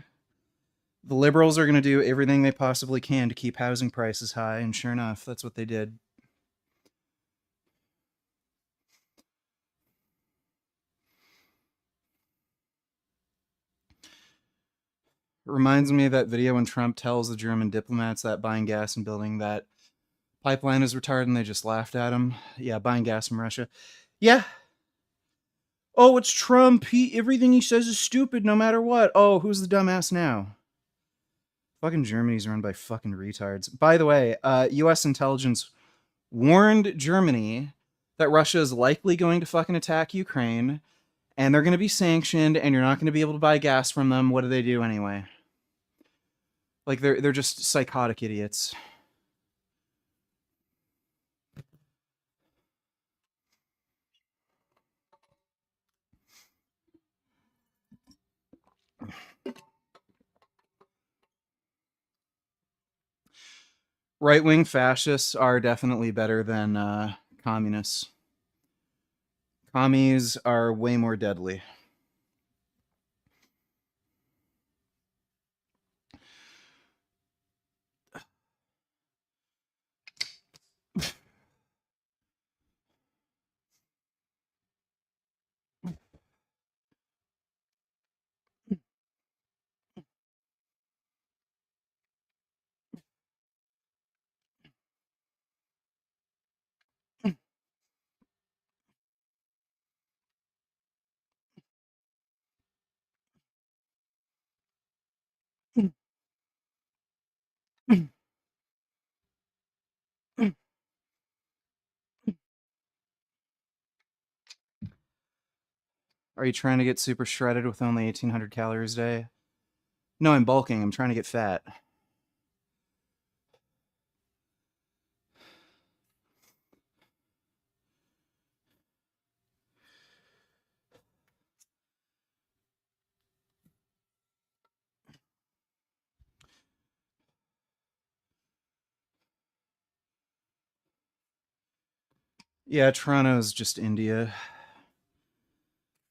the liberals are going to do everything they possibly can to keep housing prices high, and sure enough, that's what they did. It reminds me of that video when Trump tells the German diplomats that buying gas and building that pipeline is retarded, and they just laughed at him. Yeah, buying gas from Russia. Yeah. Oh, it's Trump. Everything he says is stupid, no matter what. Oh, who's the dumbass now? Fucking Germany's run by fucking retards. By the way, U.S. intelligence warned Germany that Russia is likely going to fucking attack Ukraine, and they're going to be sanctioned, and you're not going to be able to buy gas from them. What do they do anyway? Like they're just psychotic idiots. Right wing fascists are definitely better than communists. Commies are way more deadly. Are you trying to get super shredded with only 1,800 calories a day? No, I'm bulking. I'm trying to get fat. Yeah, Toronto's just India.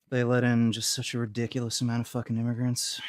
They let in just such a ridiculous amount of fucking immigrants.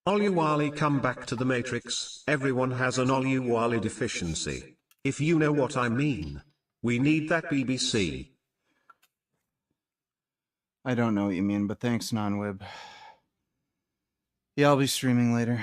Oluwale, come back to the Matrix. Everyone has an Oluwale deficiency. If you know what I mean. We need that BBC. I don't know what you mean, but thanks, Nonwib. Yeah, I'll be streaming later.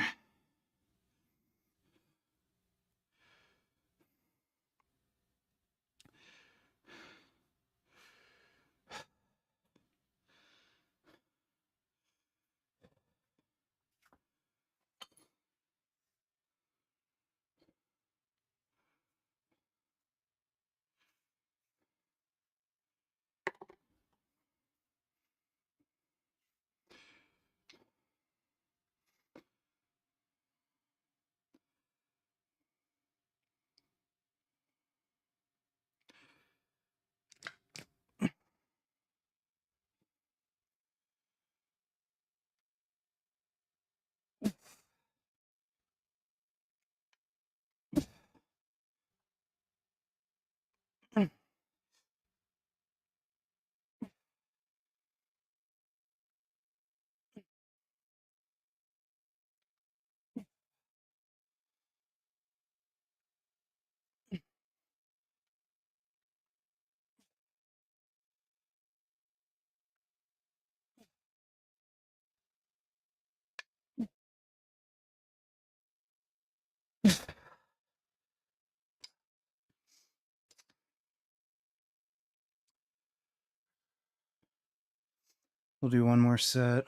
We'll do one more set.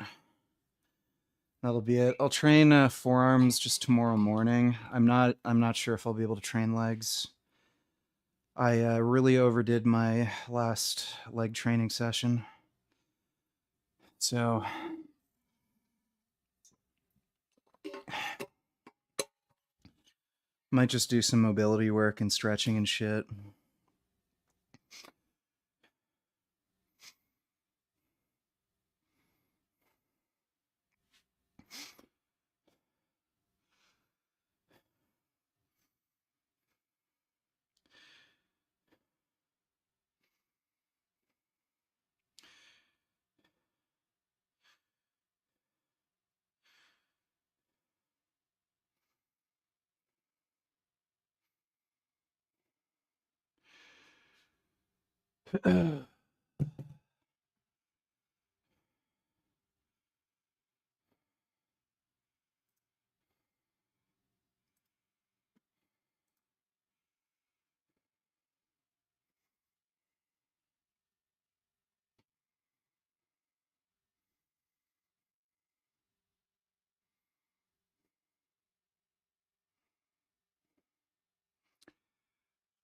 That'll be it. I'll train forearms just tomorrow morning. I'm not sure if I'll be able to train legs. I really overdid my last leg training session. So might just do some mobility work and stretching and shit.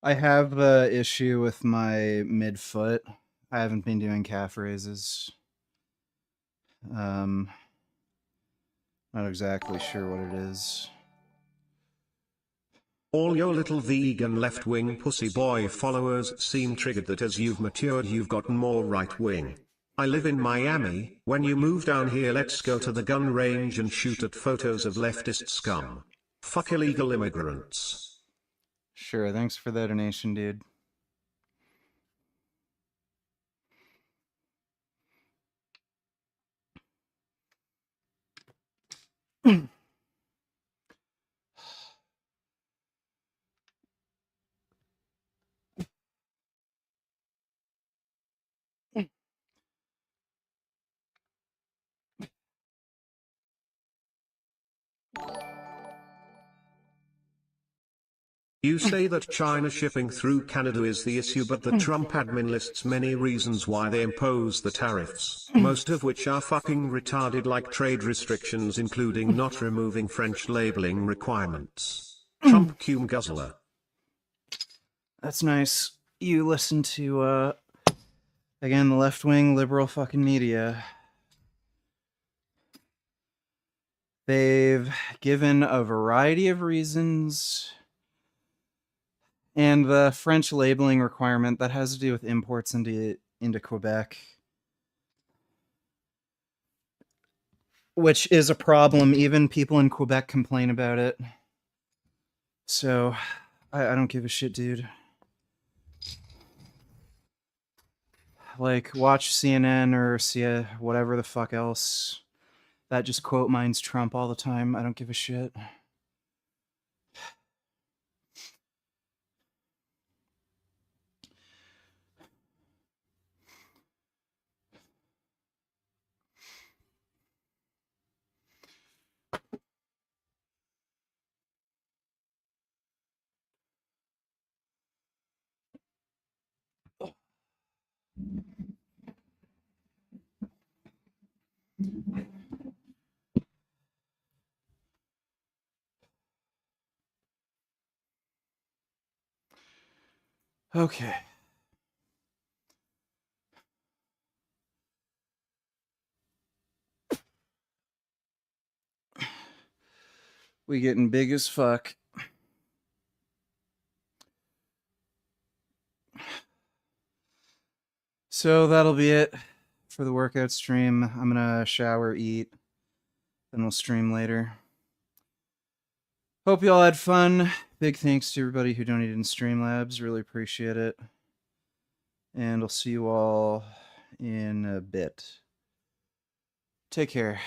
I have the issue with my midfoot. I haven't been doing calf raises. Not exactly sure what it is. All your little vegan left-wing pussy boy followers seem triggered that as you've matured you've gotten more right-wing. I live in Miami. When you move down here, let's go to the gun range and shoot at photos of leftist scum. Fuck illegal immigrants. Sure, thanks for the donation, dude. You say that China shipping through Canada is the issue, but the Trump admin lists many reasons why they impose the tariffs, most of which are fucking retarded, like trade restrictions including not removing French labeling requirements. Trump cum guzzler. That's nice. You listen to, again, the left-wing liberal fucking media. They've given a variety of reasons. And the French labeling requirement that has to do with imports into Quebec, which is a problem. Even people in Quebec complain about it. So I don't give a shit, dude. Like, watch CNN or see whatever the fuck else. That just quote mines Trump all the time. I don't give a shit. Okay. We getting big as fuck. So that'll be it for the workout stream. I'm gonna shower, eat, then we'll stream later. Hope you all had fun. Big thanks to everybody who donated in Streamlabs. Really appreciate it. And I'll see you all in a bit. Take care.